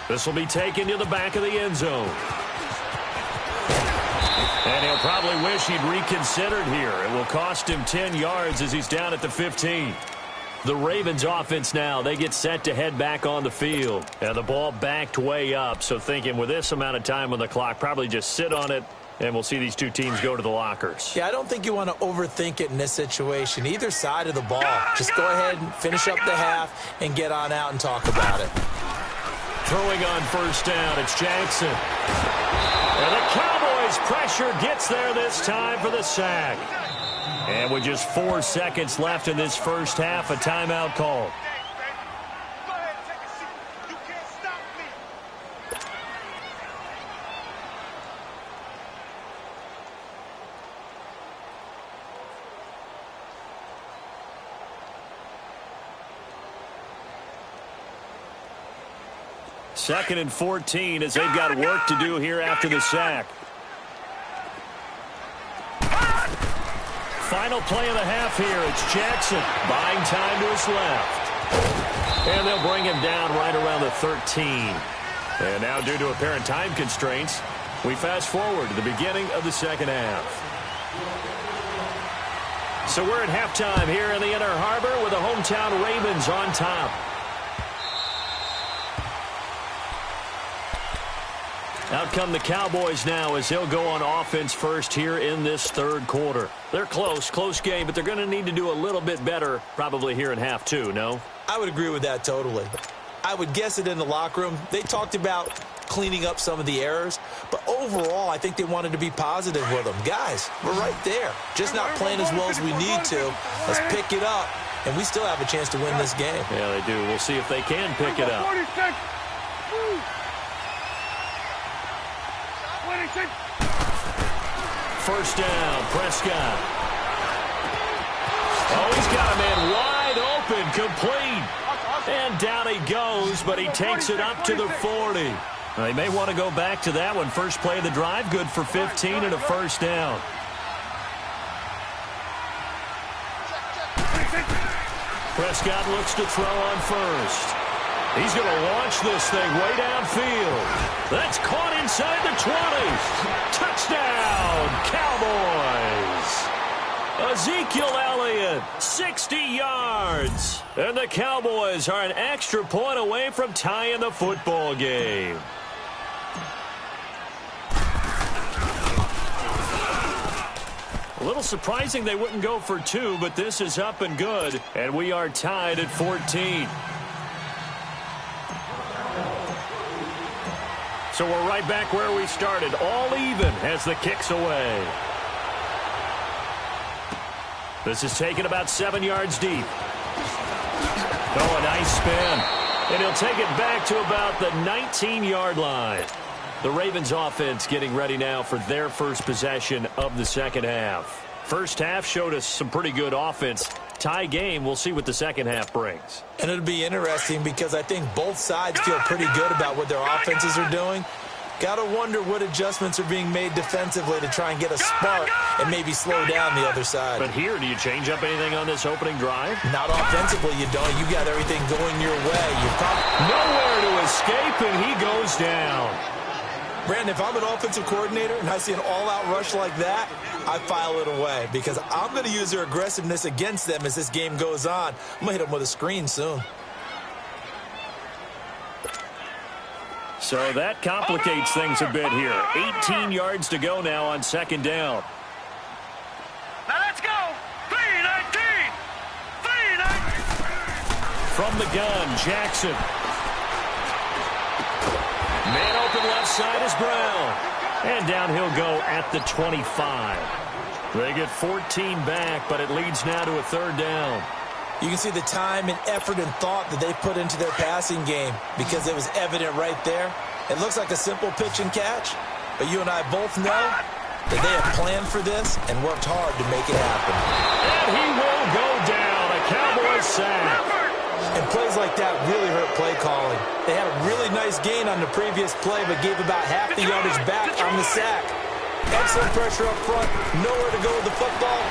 This will be taken to the back of the end zone. And he'll probably wish he'd reconsidered here. It will cost him 10 yards as he's down at the 15. The Ravens offense now, they get set to head back on the field. And the ball backed way up, so thinking with this amount of time on the clock, probably just sit on it, and we'll see these two teams go to the lockers. Yeah, I don't think you want to overthink it in this situation. Either side of the ball. Just go ahead and finish up the half and get on out and talk about it. Throwing on first down, it's Jackson. And the Cowboys' pressure gets there this time for the sack. And with just 4 seconds left in this first half, a timeout call. Second and 14 as they've got work to do here after the sack. Final play of the half here. It's Jackson buying time to his left. And they'll bring him down right around the 13. And now due to apparent time constraints, we fast forward to the beginning of the second half. So we're at halftime here in the Inner Harbor with the hometown Ravens on top. Out come the Cowboys now as they'll go on offense first here in this third quarter. They're close game, but they're going to need to do a little bit better probably here in half two, no? I would agree with that totally. I would guess it in the locker room. They talked about cleaning up some of the errors, but overall I think they wanted to be positive with them. Guys, we're right there. Just not playing as well as we need to. Let's pick it up, and we still have a chance to win this game. Yeah, they do. We'll see if they can pick it up. First down, Prescott. Oh, he's got a man wide open, complete. And down he goes, but he takes it up to the 40. They may want to go back to that one. First play of the drive, good for 15 and a first down. Prescott looks to throw on first. He's going to launch this thing way downfield. That's caught inside the 20. Touchdown, Cowboys. Ezekiel Elliott, 60 yards. And the Cowboys are an extra point away from tying the football game. A little surprising they wouldn't go for two, but this is up and good. And we are tied at 14. So we're right back where we started, all even as the kick's away. This is taken about 7 yards deep. Oh, a nice spin. And he'll take it back to about the 19-yard line. The Ravens offense getting ready now for their first possession of the second half. First half showed us some pretty good offense. Tie game, we'll see what the second half brings. And it'll be interesting because I think both sides feel pretty good about what their offenses are doing. Got to wonder what adjustments are being made defensively to try and get a spark and maybe slow down the other side. But here, do you change up anything on this opening drive? Not offensively, you don't. You got everything going your way. Nowhere to escape, and he goes down. Brandon, if I'm an offensive coordinator and I see an all-out rush like that, I file it away because I'm going to use their aggressiveness against them as this game goes on. I'm going to hit them with a screen soon. So that complicates things a bit here. 18 yards to go now on second down. Now let's go. 3-19. 3-19. From the gun, Jackson. Man open left side is Brown. And down he'll go at the 25. They get 14 back, but it leads now to a third down. You can see the time and effort and thought that they put into their passing game because it was evident right there. It looks like a simple pitch and catch, but you and I both know that they have planned for this and worked hard to make it happen. And he will go down. A Cowboys sack. And plays like that really hurt play calling. They had a really nice gain on the previous play, but gave about half the yardage back on the sack. Excellent pressure up front. Nowhere to go with the football.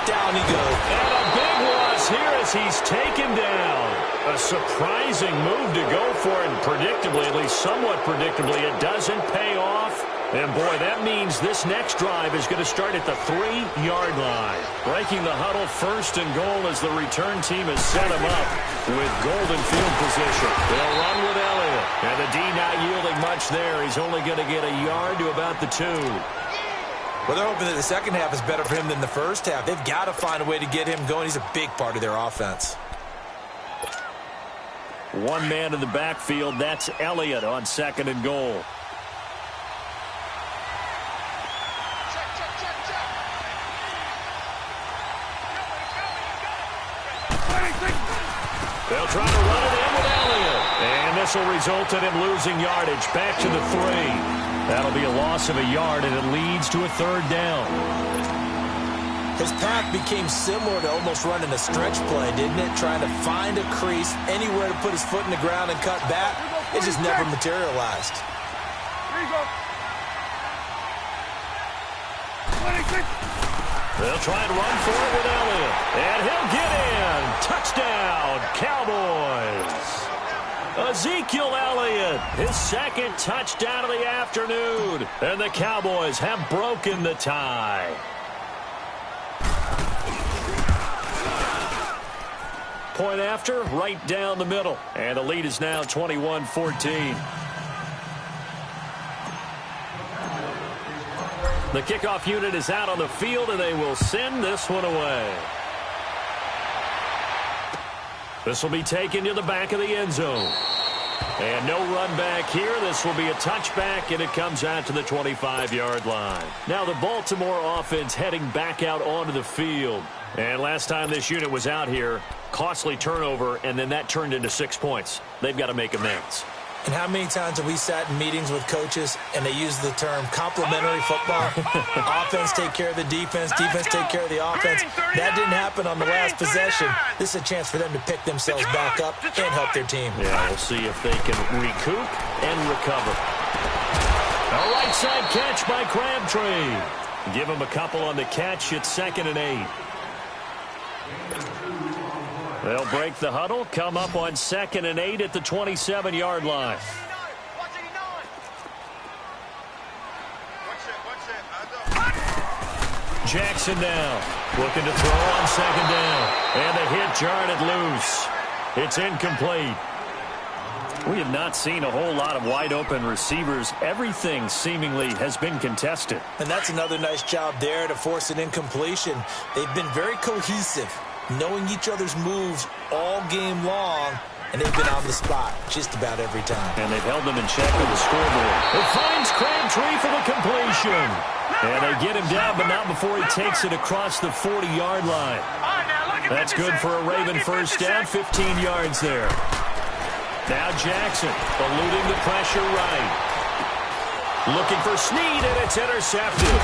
Down he goes. And a big loss here as he's taken down. A surprising move to go for, and predictably, at least somewhat predictably, it doesn't pay off. And, boy, that means this next drive is going to start at the 3-yard line. Breaking the huddle, 1st and goal as the return team has set him up with golden field position. They'll run with Elliott. And the D not yielding much there. He's only going to get a yard to about the 2. Well, they're hoping that the second half is better for him than the first half. They've got to find a way to get him going. He's a big part of their offense. One man in the backfield. That's Elliott on 2nd and goal. They'll try to run it in with Elliott. And this will result in him losing yardage back to the 3. That'll be a loss of a yard, and it leads to a 3rd down. His path became similar to almost running a stretch play, didn't it? Trying to find a crease, anywhere to put his foot in the ground and cut back. It just never materialized. Here you go. 26. They'll try and run for it with Elliott. And he'll get in. Touchdown, Cowboys. Ezekiel Elliott, his 2nd touchdown of the afternoon. And the Cowboys have broken the tie. Point after, right down the middle. And the lead is now 21-14. The kickoff unit is out on the field, and they will send this one away. This will be taken to the back of the end zone. And no run back here. This will be a touchback, and it comes out to the 25-yard line. Now the Baltimore offense heading back out onto the field. And last time this unit was out here, costly turnover, and then that turned into 6 points. They've got to make amends. And how many times have we sat in meetings with coaches and they use the term complementary football? Offense take care of the defense, defense take care of the offense. That didn't happen on the last possession. This is a chance for them to pick themselves back up and help their team. Yeah, we'll see if they can recoup and recover. A right side catch by Crabtree. Give him a couple on the catch. It's 2nd and 8. They'll break the huddle, come up on 2nd and 8 at the 27-yard line. Jackson now, looking to throw on 2nd down. And the hit jarred it loose. It's incomplete. We have not seen a whole lot of wide-open receivers. Everything seemingly has been contested. And that's another nice job there to force an incompletion. They've been very cohesive, knowing each other's moves all game long, and they've been on the spot just about every time. And they've held them in check on the scoreboard. It finds Crabtree for the completion. And they get him down, but not before he takes it across the 40-yard line. That's good for a Raven first down, 15 yards there. Now Jackson, eluding the pressure right. Looking for Snead, and it's intercepted.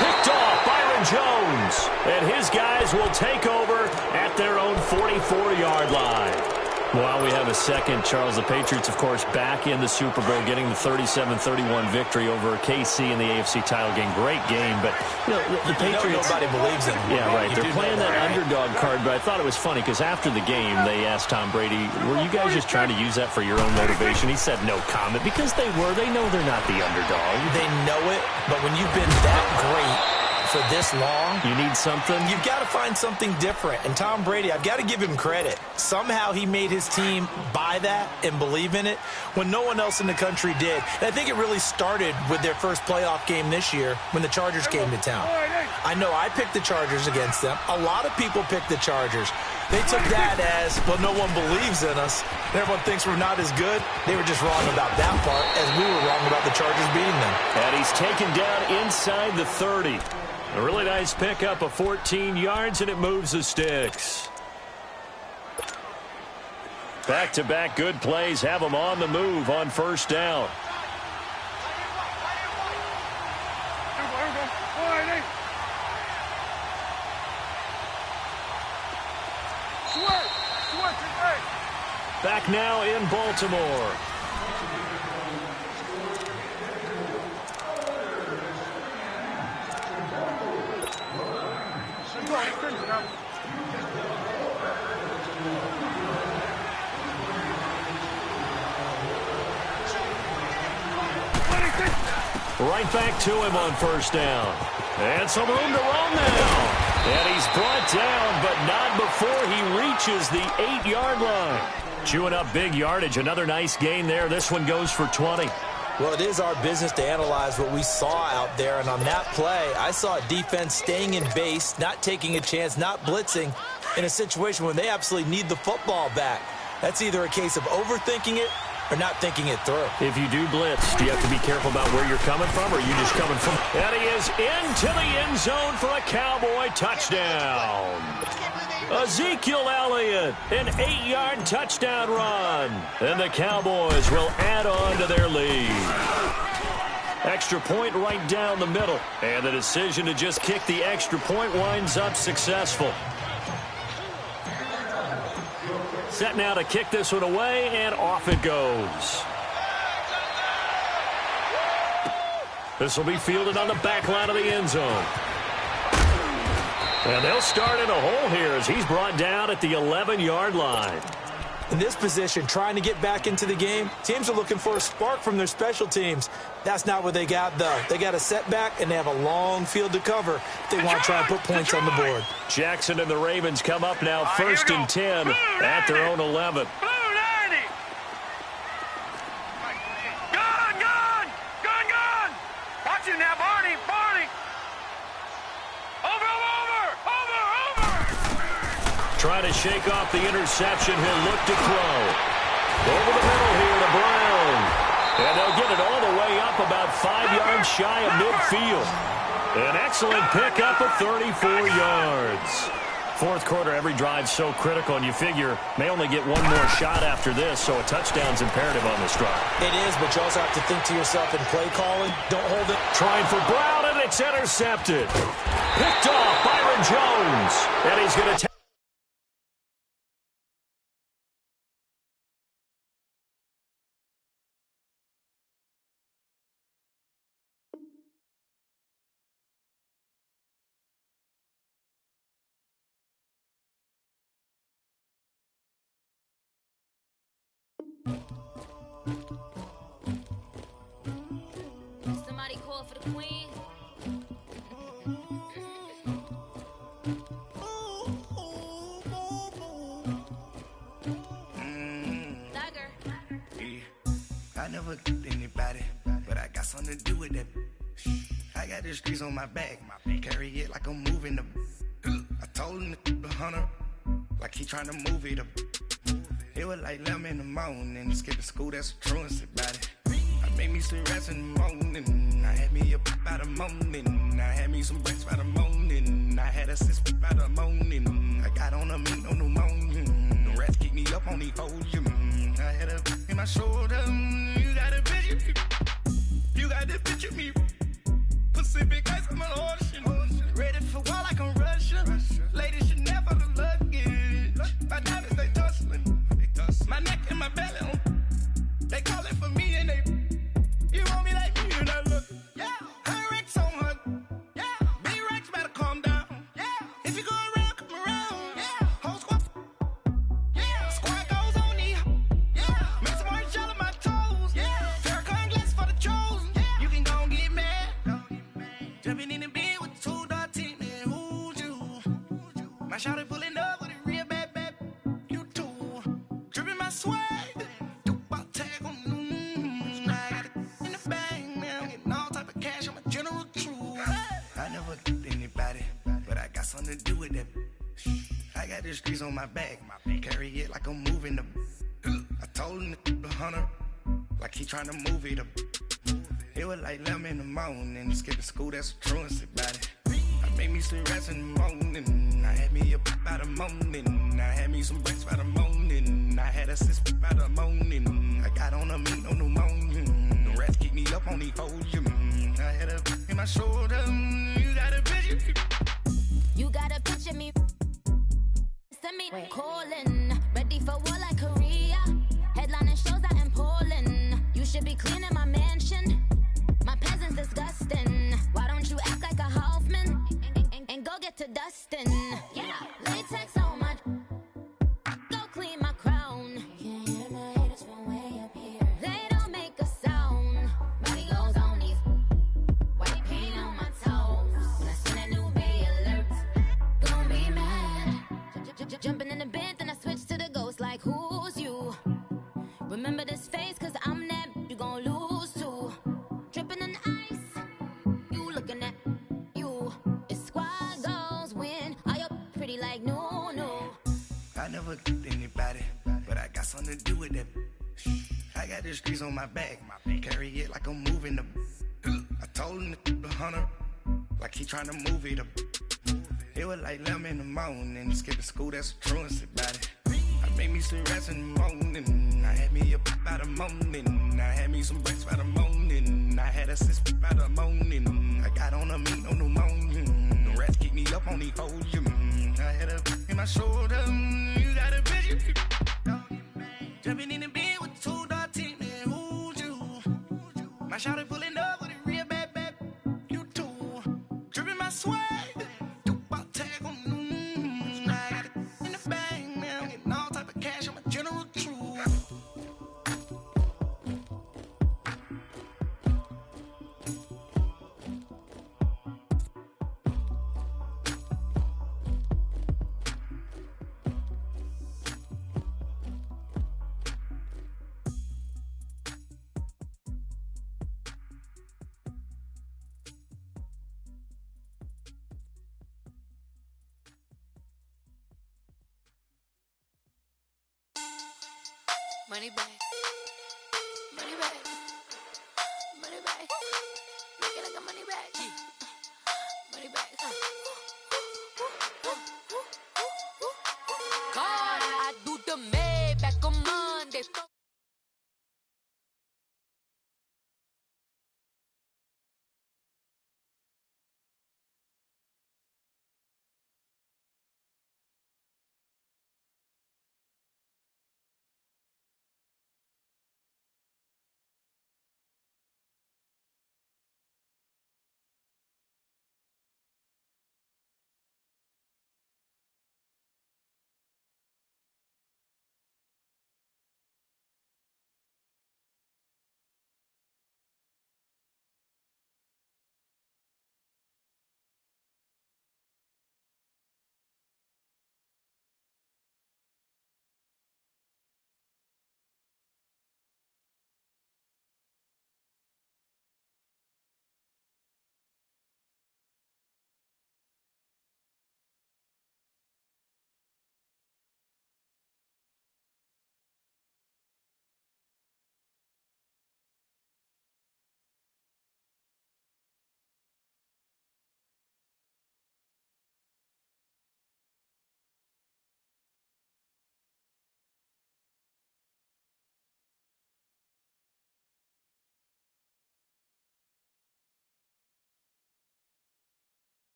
Picked off Byron Jones. And his guys will take over at their own 44-yard line. While we have a second, Charles, the Patriots, of course, back in the Super Bowl, getting the 37-31 victory over KC in the AFC title game. Great game, but you know, the Patriots... nobody believes in them. Yeah, right. They're playing that underdog card, but I thought it was funny because after the game, they asked Tom Brady, were you guys just trying to use that for your own motivation? He said no comment because they were. They know they're not the underdog. They know it, but when you've been that great for this long, you need something. You've got to find something different. And Tom Brady, I've got to give him credit. Somehow he made his team buy that and believe in it when no one else in the country did. And I think it really started with their first playoff game this year when the Chargers came to town. I know I picked the Chargers against them. A lot of people picked the Chargers. They took that as, well, no one believes in us. And everyone thinks we're not as good. They were just wrong about that part, as we were wrong about the Chargers beating them. And he's taken down inside the 30. A really nice pickup of 14 yards, and it moves the sticks. Back-to-back good plays have them on the move on first down. Back now in Baltimore. Right back to him on first down. And some room to run now. And he's brought down, but not before he reaches the 8-yard line. Chewing up big yardage. Another nice gain there. This one goes for 20. Well, it is our business to analyze what we saw out there. And on that play, I saw a defense staying in base, not taking a chance, not blitzing in a situation where they absolutely need the football back. That's either a case of overthinking it or not thinking it through. If you do blitz, do you have to be careful about where you're coming from, or are you just coming from? And he is into the end zone for a Cowboy touchdown. Ezekiel Elliott, an 8-yard touchdown run. And the Cowboys will add on to their lead. Extra point right down the middle. And the decision to just kick the extra point winds up successful. Set now to kick this one away, and off it goes. This will be fielded on the back line of the end zone. And they'll start in a hole here as he's brought down at the 11-yard line. In this position, trying to get back into the game, teams are looking for a spark from their special teams. That's not what they got, though. They got a setback, and they have a long field to cover if they want to try and put points on the board. Jackson and the Ravens come up now first and 10 at their own 11. Gun! Watch him now, Barney! Over! Trying to shake off the interception. He'll look to throw. Over the middle here to Brown. And they'll get it all the way up about 5 yards shy of midfield. An excellent pickup of 34 yards. Fourth quarter, every drive so critical, and you figure may only get one more shot after this, so a touchdown's imperative on this drive. It is, but you also have to think to yourself in play calling. Don't hold it. Trying for Brown, and it's intercepted. Picked off Byron Jones. And he's going to take. Somebody call for the queen. I never did anybody, but I got something to do with that. I got the streets on my back, carry it like I'm moving the. I told him the hunter, like he trying to move it up. It was like 11 in the morning, skipping school, that's a truancy about it. I made me some rest in the morning, I had me up by the morning, I had me some breaks by the morning, I had a sis by the morning, I got on a meat on the morning, the rats keep me up on the podium, I had a in my shoulder, you got a picture me, you got the picture me, Pacific ice on my ocean, ready for war like I'm Russian, ladies should never the luggage, my diamonds they tussling. My neck and my belly, they call it for me and they, you want me like me and I look, yeah, her Rex on her, yeah, B-Rex better calm down, yeah, if you go around, come around, yeah, whole squad, yeah, squad goes on me, yeah, make some orange gel on my toes, yeah, Farrakhan glass for the chosen, yeah, you can go and get mad, jumping in the bed with 2 dark teeth, man, who's you, my shawty pulling up with a real bad, you too. Dripping my swag, do-bop tag on I got it in the bag, man. I'm getting all type of cash, I'm a general true. I never did anybody, but I got something to do with that. I got the streets on my back, carry it like I'm moving the. I told him the hunter, like he trying to move it up. It was like 11 in the morning, skipping school, that's a truancy about it. I made me some rest in the morning, I had me up by the morning, I had me some breaks by the morning, I had a sis by the morning, I got on a meat on the morning, the rats keep me up on the podium, I had a in my shoulder, you got a picture, You got a picture me. Send me calling, ready for war like Korea. I got the streets on my back. Carry it like I'm moving the. I told him the 100, like he trying to move it up. It was like 11 in the morning, skipping school, that's a truancy about it. I made me some rest in the morning, I had me up by the morning. I had me some breaks by the morning, I had a sis by the morning. I got on a meat, no pneumonia. The rats keep me up on the podium. I had a in my shoulder, you got a bitch. Jumping in the bed with 2 dark teeth, man, who's you? My shawty pulling up with a real bad, you too. Dripping my swag. Money back. Money back. Money back. Make it like a money back. Money back. God, I do the Maybach on Monday.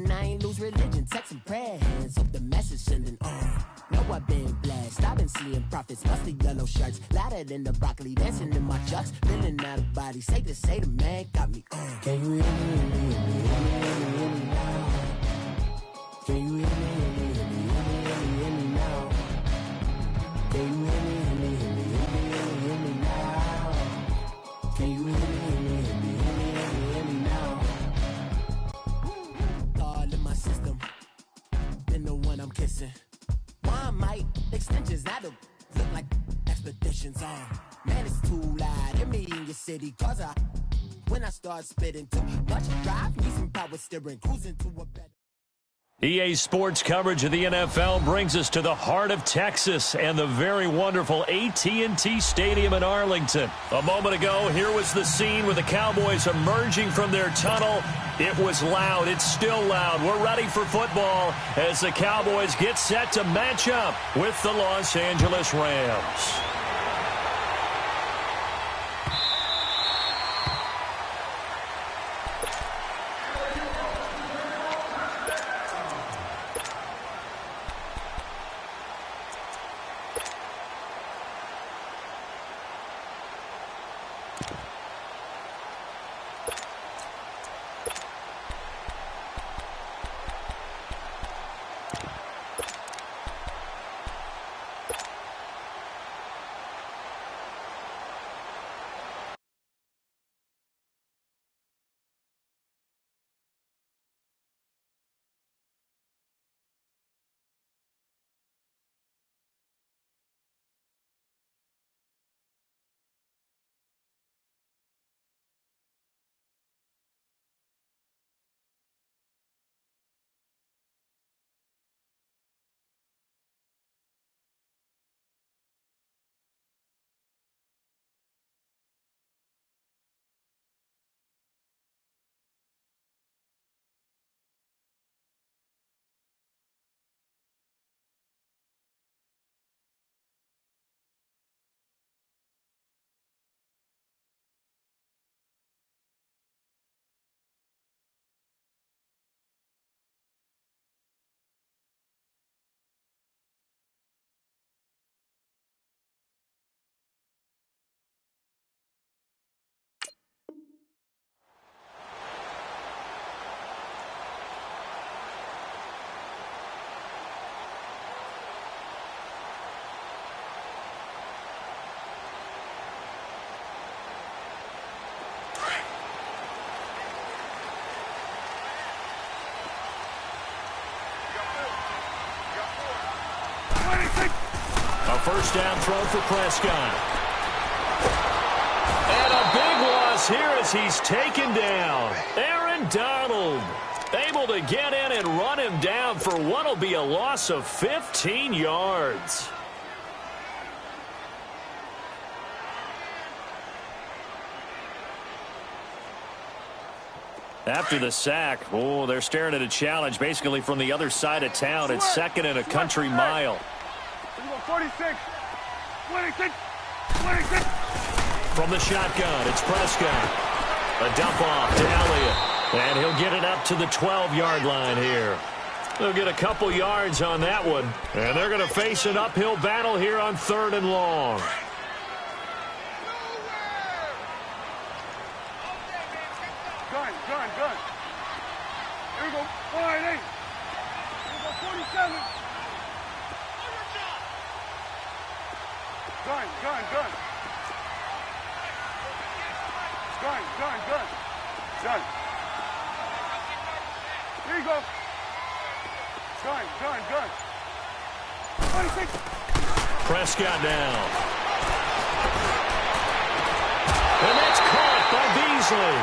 and I ain't lose religion. Text and prayer hands, hope the message sending on. Know I've been blessed, I've been seeing prophets, mostly yellow shirts, louder than the broccoli, dancing in my chucks, feeling out of body, say the man got me on. Can you hear me, hear me, hear me, hear me, hear me now? Can you hear me, hear me, hear me, hear me, hear me, hear me now? Can you hear me, hear me, hear me, hear me, hear me, hear me now? Can you hear me, hear me, hear me, hear me, hear me, hear me now? All in my system, been the one I'm kissing. Why might extensions now to look like expeditions on? Man, it's too loud. Hear me in your city, cause when I start spitting too much drive, need some power steering, cruising to a better. EA Sports coverage of the NFL brings us to the heart of Texas and the very wonderful AT&T Stadium in Arlington. A moment ago, here was the scene with the Cowboys emerging from their tunnel. It was loud. It's still loud. We're ready for football as the Cowboys get set to match up with the Los Angeles Rams. A first down throw for Prescott. And a big loss here as he's taken down. Aaron Donald able to get in and run him down for what will be a loss of 15 yards. After the sack, they're staring at a challenge basically from the other side of town. It's second and a country mile. 46, 26, 26. From the shotgun, it's Prescott. A dump off to Elliott. And he'll get it up to the 12-yard line here. They'll get a couple yards on that one. And they're going to face an uphill battle here on 3rd and long. Gun. Here we go. 1-8. Here we go. 47. Gun. Here you go. Gun. 26. Prescott down. And that's caught by Beasley.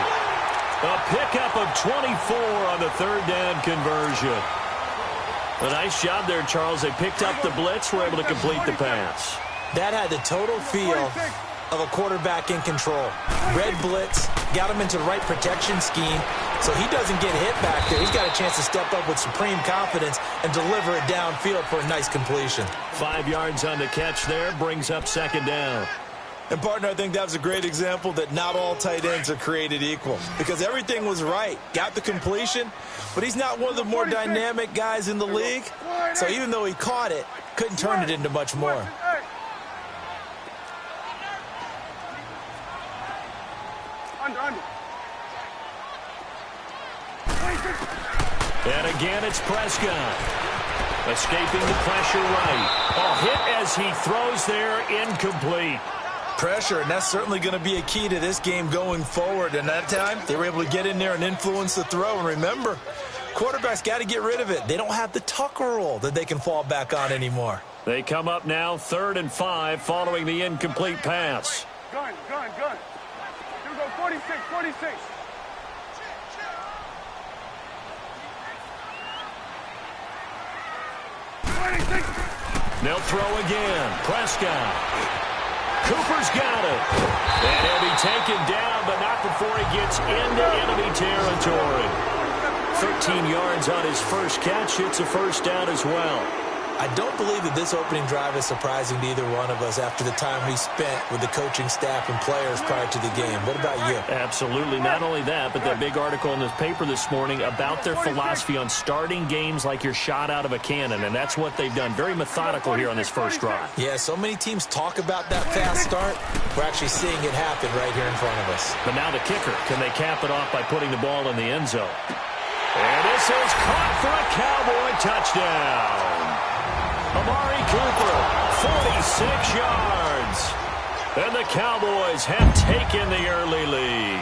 A pickup of 24 on the 3rd down conversion. A nice job there, Charles. They picked up the blitz, were able to complete the pass. That had the total feel of a quarterback in control. Red blitz, got him into the right protection scheme, so he doesn't get hit back there. He's got a chance to step up with supreme confidence and deliver it downfield for a nice completion. 5 yards on the catch there, brings up 2nd down. And, partner, I think that was a great example that not all tight ends are created equal because everything was right. Got the completion, but he's not one of the more dynamic guys in the league. So even though he caught it, couldn't turn it into much more. Under. And again, it's Prescott. Escaping the pressure right. A hit as he throws there, incomplete. Pressure, and that's certainly going to be a key to this game going forward. And that time, they were able to get in there and influence the throw. And remember, quarterbacks got to get rid of it. They don't have the Tucker rule that they can fall back on anymore. They come up now 3rd and 5 following the incomplete pass. Gun. Here we go, 46. They'll throw again. Prescott. Cooper's got it. And he'll be taken down, but not before he gets into enemy territory. 13 yards on his first catch. It's a first down as well. I don't believe that this opening drive is surprising to either one of us after the time we spent with the coaching staff and players prior to the game. What about you? Absolutely. Not only that, but that big article in the paper this morning about their philosophy on starting games like you're shot out of a cannon, and that's what they've done. Very methodical here on this first drive. Yeah, so many teams talk about that fast start. We're actually seeing it happen right here in front of us. But now the kicker. Can they cap it off by putting the ball in the end zone? And this is caught for a Cowboy touchdown. Amari Cooper, 46 yards. And the Cowboys have taken the early lead.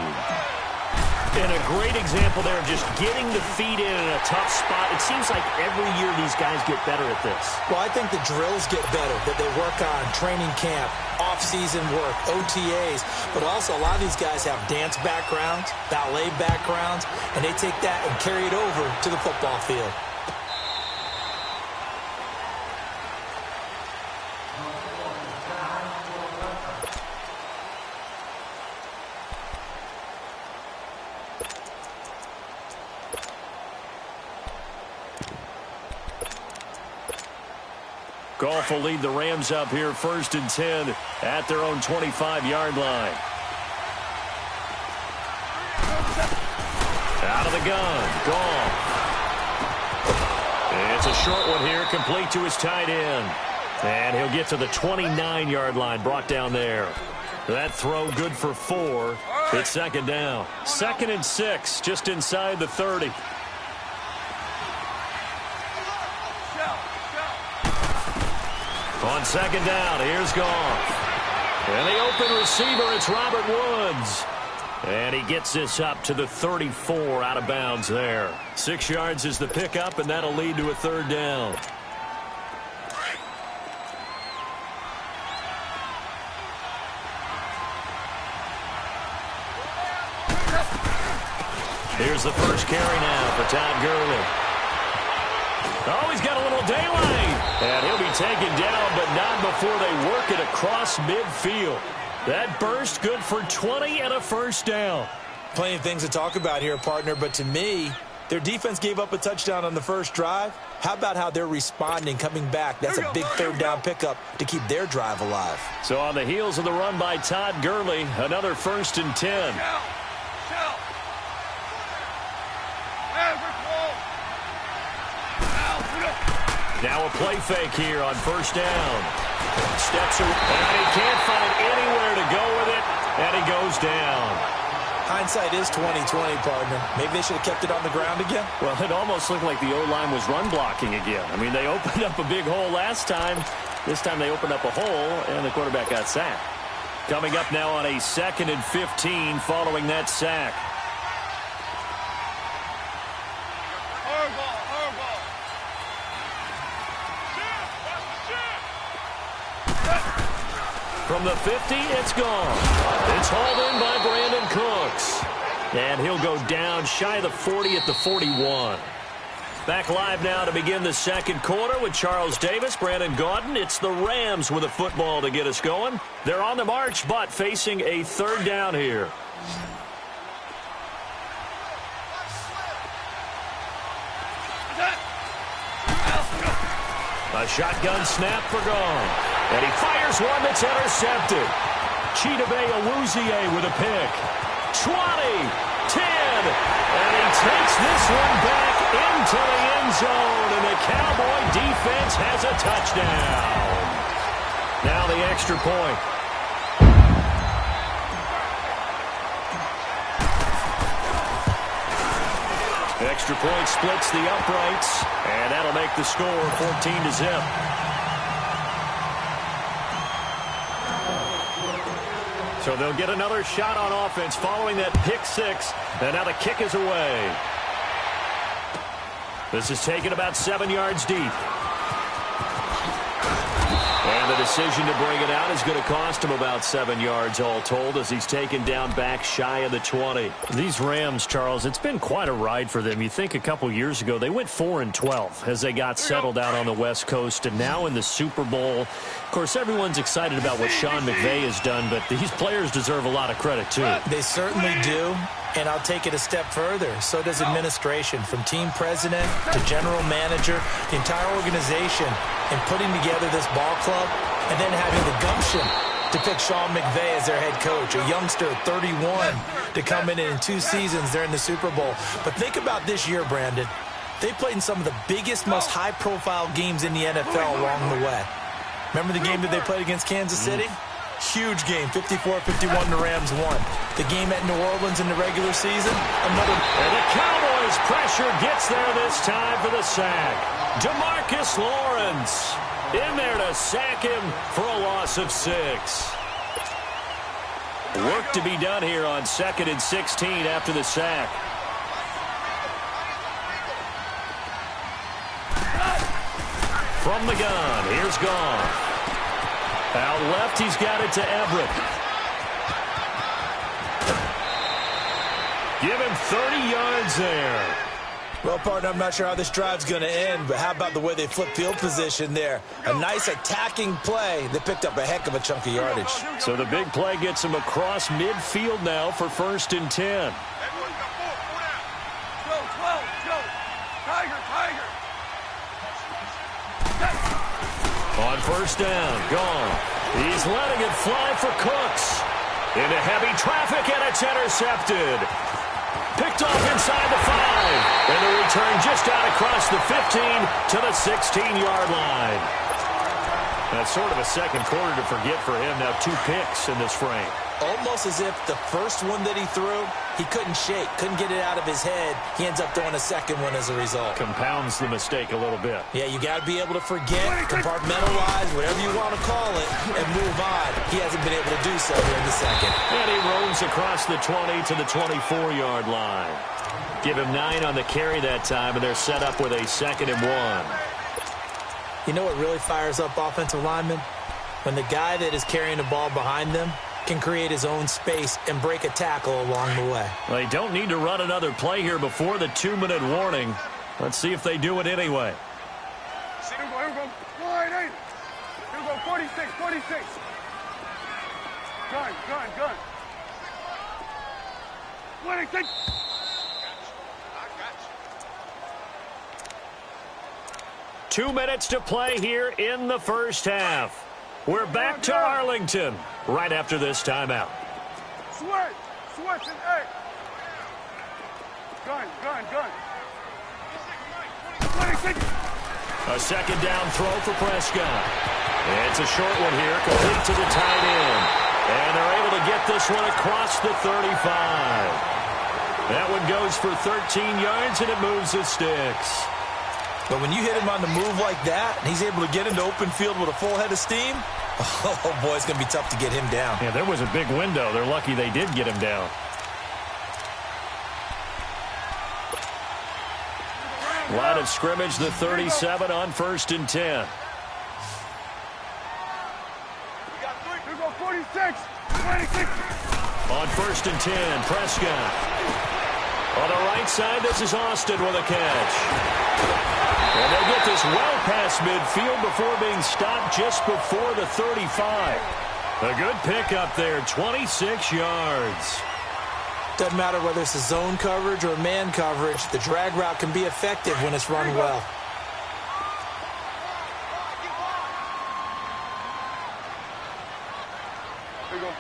And a great example there of just getting the feet in a tough spot. It seems like every year these guys get better at this. Well, I think the drills get better, that they work on training camp, off-season work, OTAs. But also a lot of these guys have dance backgrounds, ballet backgrounds, and they take that and carry it over to the football field. Goff will lead the Rams up here 1st and 10 at their own 25-yard line. Out of the gun, Goff. It's a short one here, complete to his tight end. And he'll get to the 29-yard line, brought down there. That throw good for 4. It's 2nd down. 2nd and 6, just inside the 30. On 2nd down, here's Goff. And the open receiver, it's Robert Woods. And he gets this up to the 34 out of bounds there. 6 yards is the pickup, and that'll lead to a 3rd down. Here's the first carry now for Todd Gurley. Oh, he's got a little daylight. And he'll be taken down, but not before they work it across midfield. That burst good for 20 and a first down. Plenty of things to talk about here, partner, but to me, their defense gave up a touchdown on the first drive. How about how they're responding, coming back? That's a big 3rd down pickup to keep their drive alive. So on the heels of the run by Todd Gurley, another 1st and 10. Now a play fake here on 1st down. Steps around, and he can't find anywhere to go with it, and he goes down. Hindsight is 20/20, partner. Maybe they should have kept it on the ground again. Well, it almost looked like the O-line was run blocking again. I mean, they opened up a big hole last time. This time they opened up a hole, and the quarterback got sacked. Coming up now on a 2nd and 15 following that sack. From the 50, it's gone. It's hauled in by Brandon Cooks. And he'll go down shy of the 40 at the 41. Back live now to begin the 2nd quarter with Charles Davis, Brandon Gaudin. It's the Rams with a football to get us going. They're on the march, but facing a 3rd down here. A shotgun snap for Goff. And he fires one that's intercepted. Chidobe Awuzie with a pick. 20, 10, and he takes this one back into the end zone, and the Cowboy defense has a touchdown. Now the extra point. Extra point splits the uprights, and that'll make the score 14-0. So they'll get another shot on offense following that pick six, and now the kick is away. This is taken about 7 yards deep. And the decision to bring it out is going to cost him about 7 yards all told as he's taken down back shy of the 20. These Rams, Charles, it's been quite a ride for them. You think a couple years ago they went 4-12 as they got settled out on the West Coast, and now in the Super Bowl. Of course, everyone's excited about what Sean McVay has done, but these players deserve a lot of credit too. They certainly do. And I'll take it a step further. So does administration, from team president to general manager, the entire organization, in putting together this ball club and then having the gumption to pick Sean McVay as their head coach, a youngster at 31, to come in 2 seasons. They're in the Super Bowl. But think about this year, Brandon. They played in some of the biggest, most high-profile games in the NFL along the way. Remember the game that they played against Kansas City? Huge game, 54-51, the Rams won. The game at New Orleans in the regular season, another. And the Cowboys' pressure gets there this time for the sack. DeMarcus Lawrence in there to sack him for a loss of 6. Work to be done here on 2nd and 16 after the sack. From the gun, here's Goff. Out left, he's got it to Everett. Give him 30 yards there. Well, partner, I'm not sure how this drive's going to end, but how about the way they flip field position there? A nice attacking play. They picked up a heck of a chunk of yardage. So the big play gets him across midfield now for 1st and 10. On 1st down, gone. He's letting it fly for Cooks. Into heavy traffic, and it's intercepted. Picked off inside the 5. And the return just out across the 15 to the 16-yard line. That's sort of a second quarter to forget for him. Now 2 picks in this frame. Almost as if the first one that he threw, he couldn't shake, couldn't get it out of his head. He ends up throwing a second one as a result. Compounds the mistake a little bit. Yeah, you got to be able to forget, compartmentalize, whatever you want to call it, and move on. He hasn't been able to do so here in the second. And he roams across the 20 to the 24-yard line. Give him 9 on the carry that time, and they're set up with a 2nd and 1. You know what really fires up offensive linemen? When the guy that is carrying the ball behind them can create his own space and break a tackle along the way. They don't need to run another play here before the 2-minute warning. Let's see if they do it anyway. Here we go. Line 8. Here we go. 46. Gun. 26. I got you. 2 minutes to play here in the first half. We're back to Arlington right after this timeout. Switch and 8. Gun. 26. A 2nd down throw for Prescott. It's a short one here, complete to the tight end. And they're able to get this one across the 35. That one goes for 13 yards, and it moves the sticks. But when you hit him on the move like that, and he's able to get into open field with a full head of steam, oh, boy, it's going to be tough to get him down. Yeah, there was a big window. They're lucky they did get him down. Line of scrimmage, the 37 on 1st and 10. Here we go. 46. 26. On 1st and 10, Prescott. On the right side, this is Austin with a catch. And they get this well past midfield before being stopped just before the 35. A good pickup there, 26 yards. Doesn't matter whether it's a zone coverage or man coverage, the drag route can be effective when it's run well. Here we go.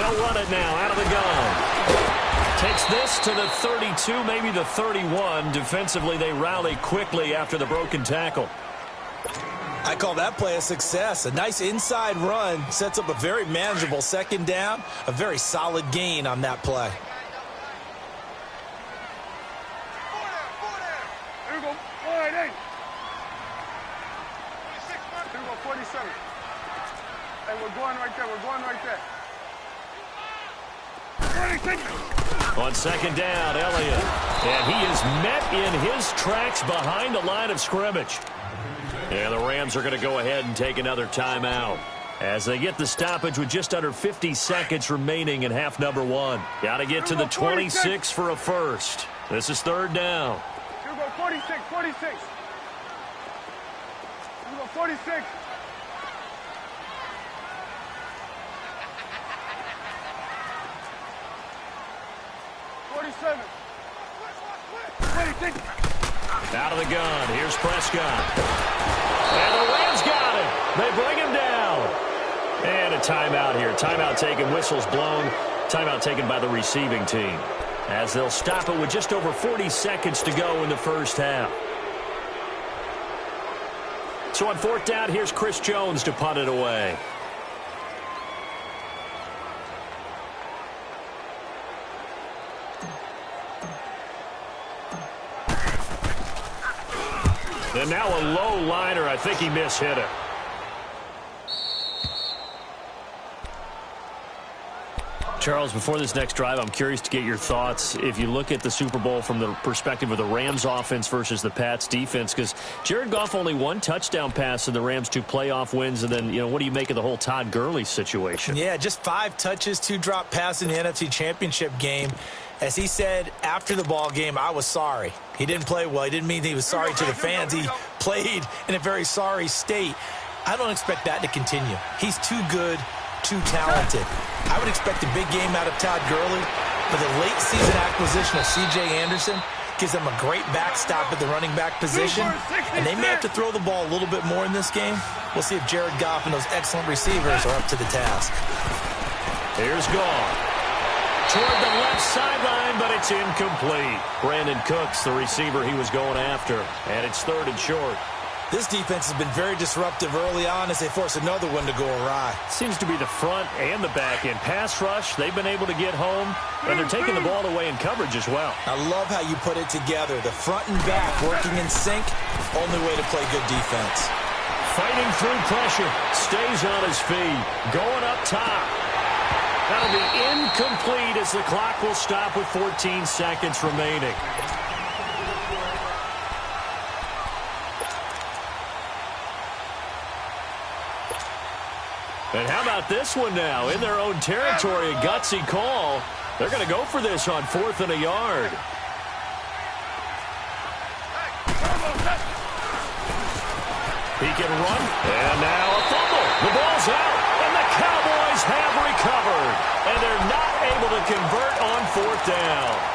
They'll run it now out of the gun. Takes this to the 32, maybe the 31. Defensively, they rally quickly after the broken tackle. I call that play a success. A nice inside run sets up a very manageable second down. A very solid gain on that play. Here we go. 48. 26, here we go. 47. Hey, we're going right there. We're going right there. 26. On second down, Elliott. And he is met in his tracks behind the line of scrimmage. And the Rams are going to go ahead and take another timeout as they get the stoppage with just under 50 seconds remaining in half number one. Got to get to the 26 for a first. This is third down. Here we go, 46, 46. Here we go, 46. Out of the gun. Here's Prescott. And the Rams got it. They bring him down. And a timeout here. Timeout taken. Whistles blown. Timeout taken by the receiving team. As they'll stop it with just over 40 seconds to go in the first half. So on fourth down, here's Chris Jones to punt it away. And now a low liner. I think he mishit it. Charles, before this next drive, I'm curious to get your thoughts. If you look at the Super Bowl from the perspective of the Rams offense versus the Pats defense, because Jared Goff only one touchdown pass in the Rams' 2 playoff wins, and then, what do you make of the whole Todd Gurley situation? Yeah, just 5 touches, 2 drop passes in the NFC Championship game. As he said after the ball game, I was sorry. He didn't play well. He didn't mean he was sorry to the fans. He played in a very sorry state. I don't expect that to continue. He's too good, too talented. I would expect a big game out of Todd Gurley, but the late season acquisition of C.J. Anderson gives them a great backstop at the running back position, and they may have to throw the ball a little bit more in this game. We'll see if Jared Goff and those excellent receivers are up to the task. Here's Goff. Toward the left sideline, but it's incomplete. Brandon Cooks, the receiver he was going after, and it's third and short. This defense has been very disruptive early on as they force another one to go awry. Seems to be the front and the back end. Pass rush, they've been able to get home, and they're taking the ball away in coverage as well. I love how you put it together. The front and back working in sync, only way to play good defense. Fighting through pressure, stays on his feet, going up top. That'll be incomplete as the clock will stop with 14 seconds remaining. And how about this one now? In their own territory, a gutsy call. They're going to go for this on 4th and a yard. He can run. And now a fumble. The ball's out. And the Cowboys have recovered. And they're not able to convert on 4th down.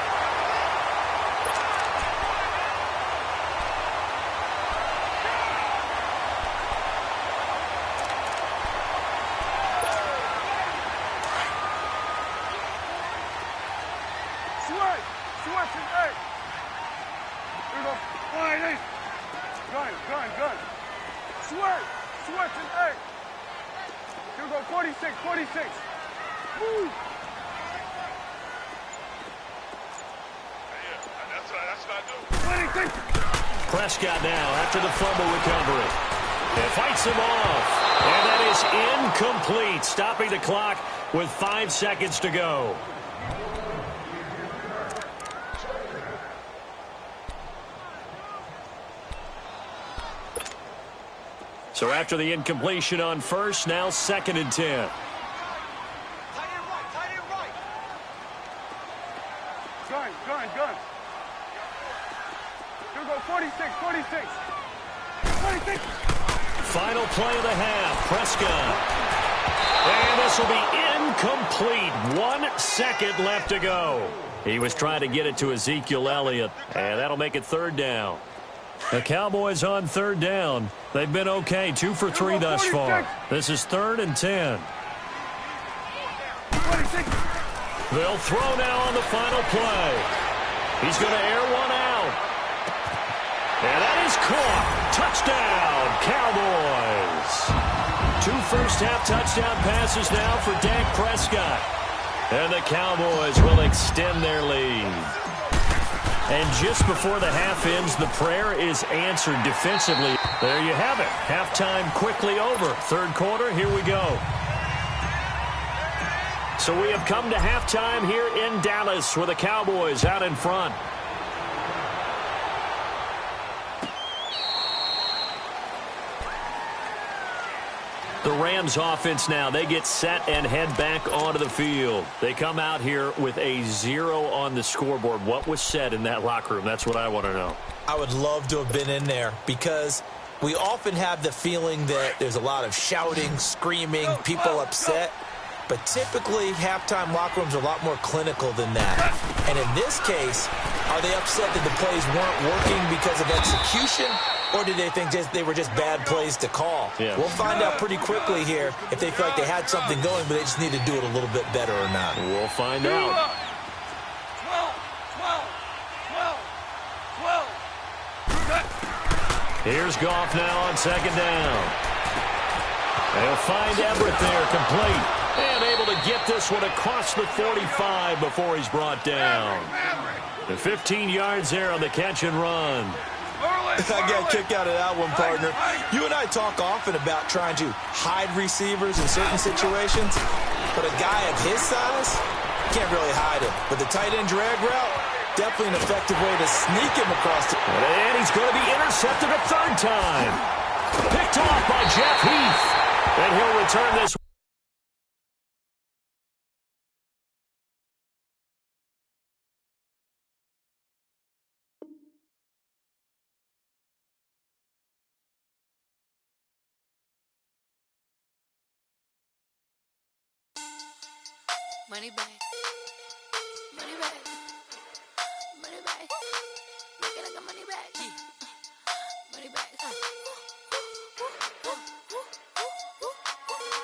Prescott now after the fumble recovery. And fights him off. And that is incomplete, stopping the clock with 5 seconds to go. So after the incompletion on first, now 2nd and 10. Gun. Here we go, 46. 46. Final play of the half, Prescott. And this will be incomplete. 1 second left to go. He was trying to get it to Ezekiel Elliott, and that'll make it 3rd down. The Cowboys on 3rd down. They've been okay, 2 for 3 thus far. This is 3rd and 10. 26. They'll throw now on the final play. He's going to air one out. And that is caught. Touchdown, Cowboys. 2 first-half touchdown passes now for Dak Prescott. And the Cowboys will extend their lead. And just before the half ends, the prayer is answered defensively. There you have it. Halftime quickly over. Third quarter, here we go. So we have come to halftime here in Dallas with the Cowboys out in front. The Rams offense now, they get set and head back onto the field. They come out here with a 0 on the scoreboard. What was said in that locker room? That's what I want to know. I would love to have been in there because we often have the feeling that there's a lot of shouting, screaming, people upset. But typically, halftime locker rooms are a lot more clinical than that. And in this case, are they upset that the plays weren't working because of execution? Or did they think they were just bad plays to call? Yeah. We'll find out pretty quickly here if they feel like they had something going, but they just need to do it a little bit better or not. We'll find out. 12. Here's Goff now on second down. They'll find Everett there, complete. And able to get this one across the 45 before he's brought down. The 15 yards there on the catch and run. I got a kick out of that one, partner. You and I talk often about trying to hide receivers in certain situations, but a guy of his size can't really hide him. But the tight end drag route, definitely an effective way to sneak him across the... And he's going to be intercepted a third time. Picked off by Jeff Heath. And he'll return this. Money back. Money back. Money back. Make it like a money back. Money back.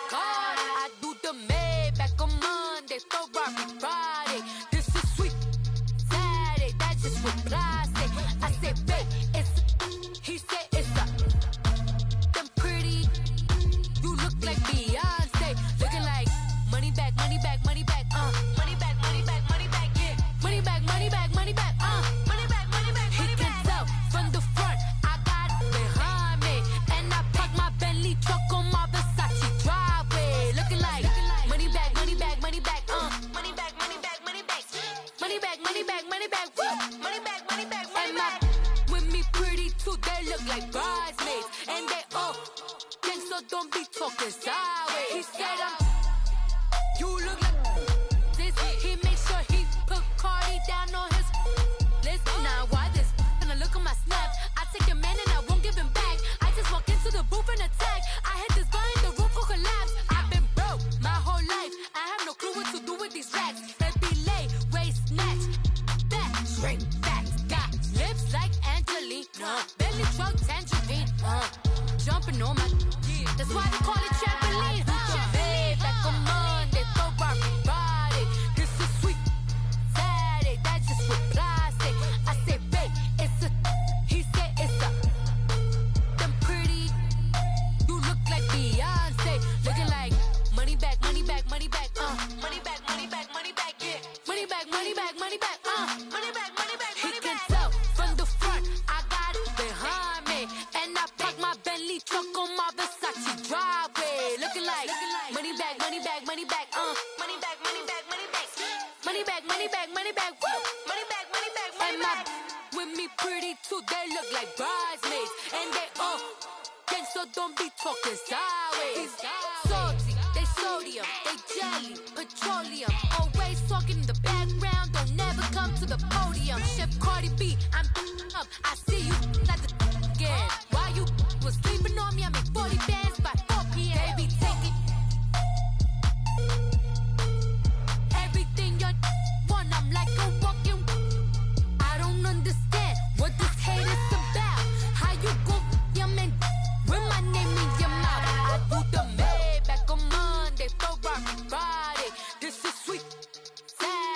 God, I do the Maybach on Monday, Ferrari Friday. This is sweet Saturday. That's just what I say. I said, babe, it's. He said it's a. Them pretty. You look like Beyonce. Looking like money back, money back, money back. Money back, money back, money back, yeah. Money back, money back, money back, money back, money back, money back. He can tell from the front, I got it behind me. And I park my Bentley truck on my Versace driveway. Looking like money back, money back, money back, money back, money back, money back. Money back, money back, money back, money back, money back, money back. With me pretty too, they look like bridesmaids. And they all gang, so don't be talking sideways. He said you look like this. He make sure he put Cardi down on his list. Now why this? When I look at my snap, I take a man and I won't give him back. I just walk into the booth and attack. I hit this guy in the roof will collapse. I've been broke my whole life. I have no clue what to do with these racks. They be late, waist snatch, back, straight back. Got lips like Angelina, belly truck tangerine, jumping on my. That's why they call it trampoline. Babe, like a Monday, Ferrari Friday. This is sweet Saturday. That's just what I say. I say, babe, it's a. He said it's a. Them pretty. You look like Beyonce. Looking like money back, money back, money back. Money back, money back, money back, yeah. Money back, money back, money back. Money back, money back, money back. He can tell from the front, I got it behind me. And I park my Bentley truck on my Versace driveway. Looking like money back, money back, money back. Money back, money back, money back. Money back, money back, money back. Money back, money back, money back. With me pretty too, they look like bridesmaids. And they all gang, so don't be talking sideways. Salty, they sodium, they jelly, petroleum. Always talking in the background, don't never come to the podium. Chef Cardi B, I'm up. I see you like the again. Why you was sleeping on me? I make 40 bands by 4 p.m. They be taking everything you want. I'm like a walking. I don't understand what this hate is about. How you go, your man, with my name in your mouth. I do the Maybach on Monday, Ferrari Friday. This is sweet Saturday.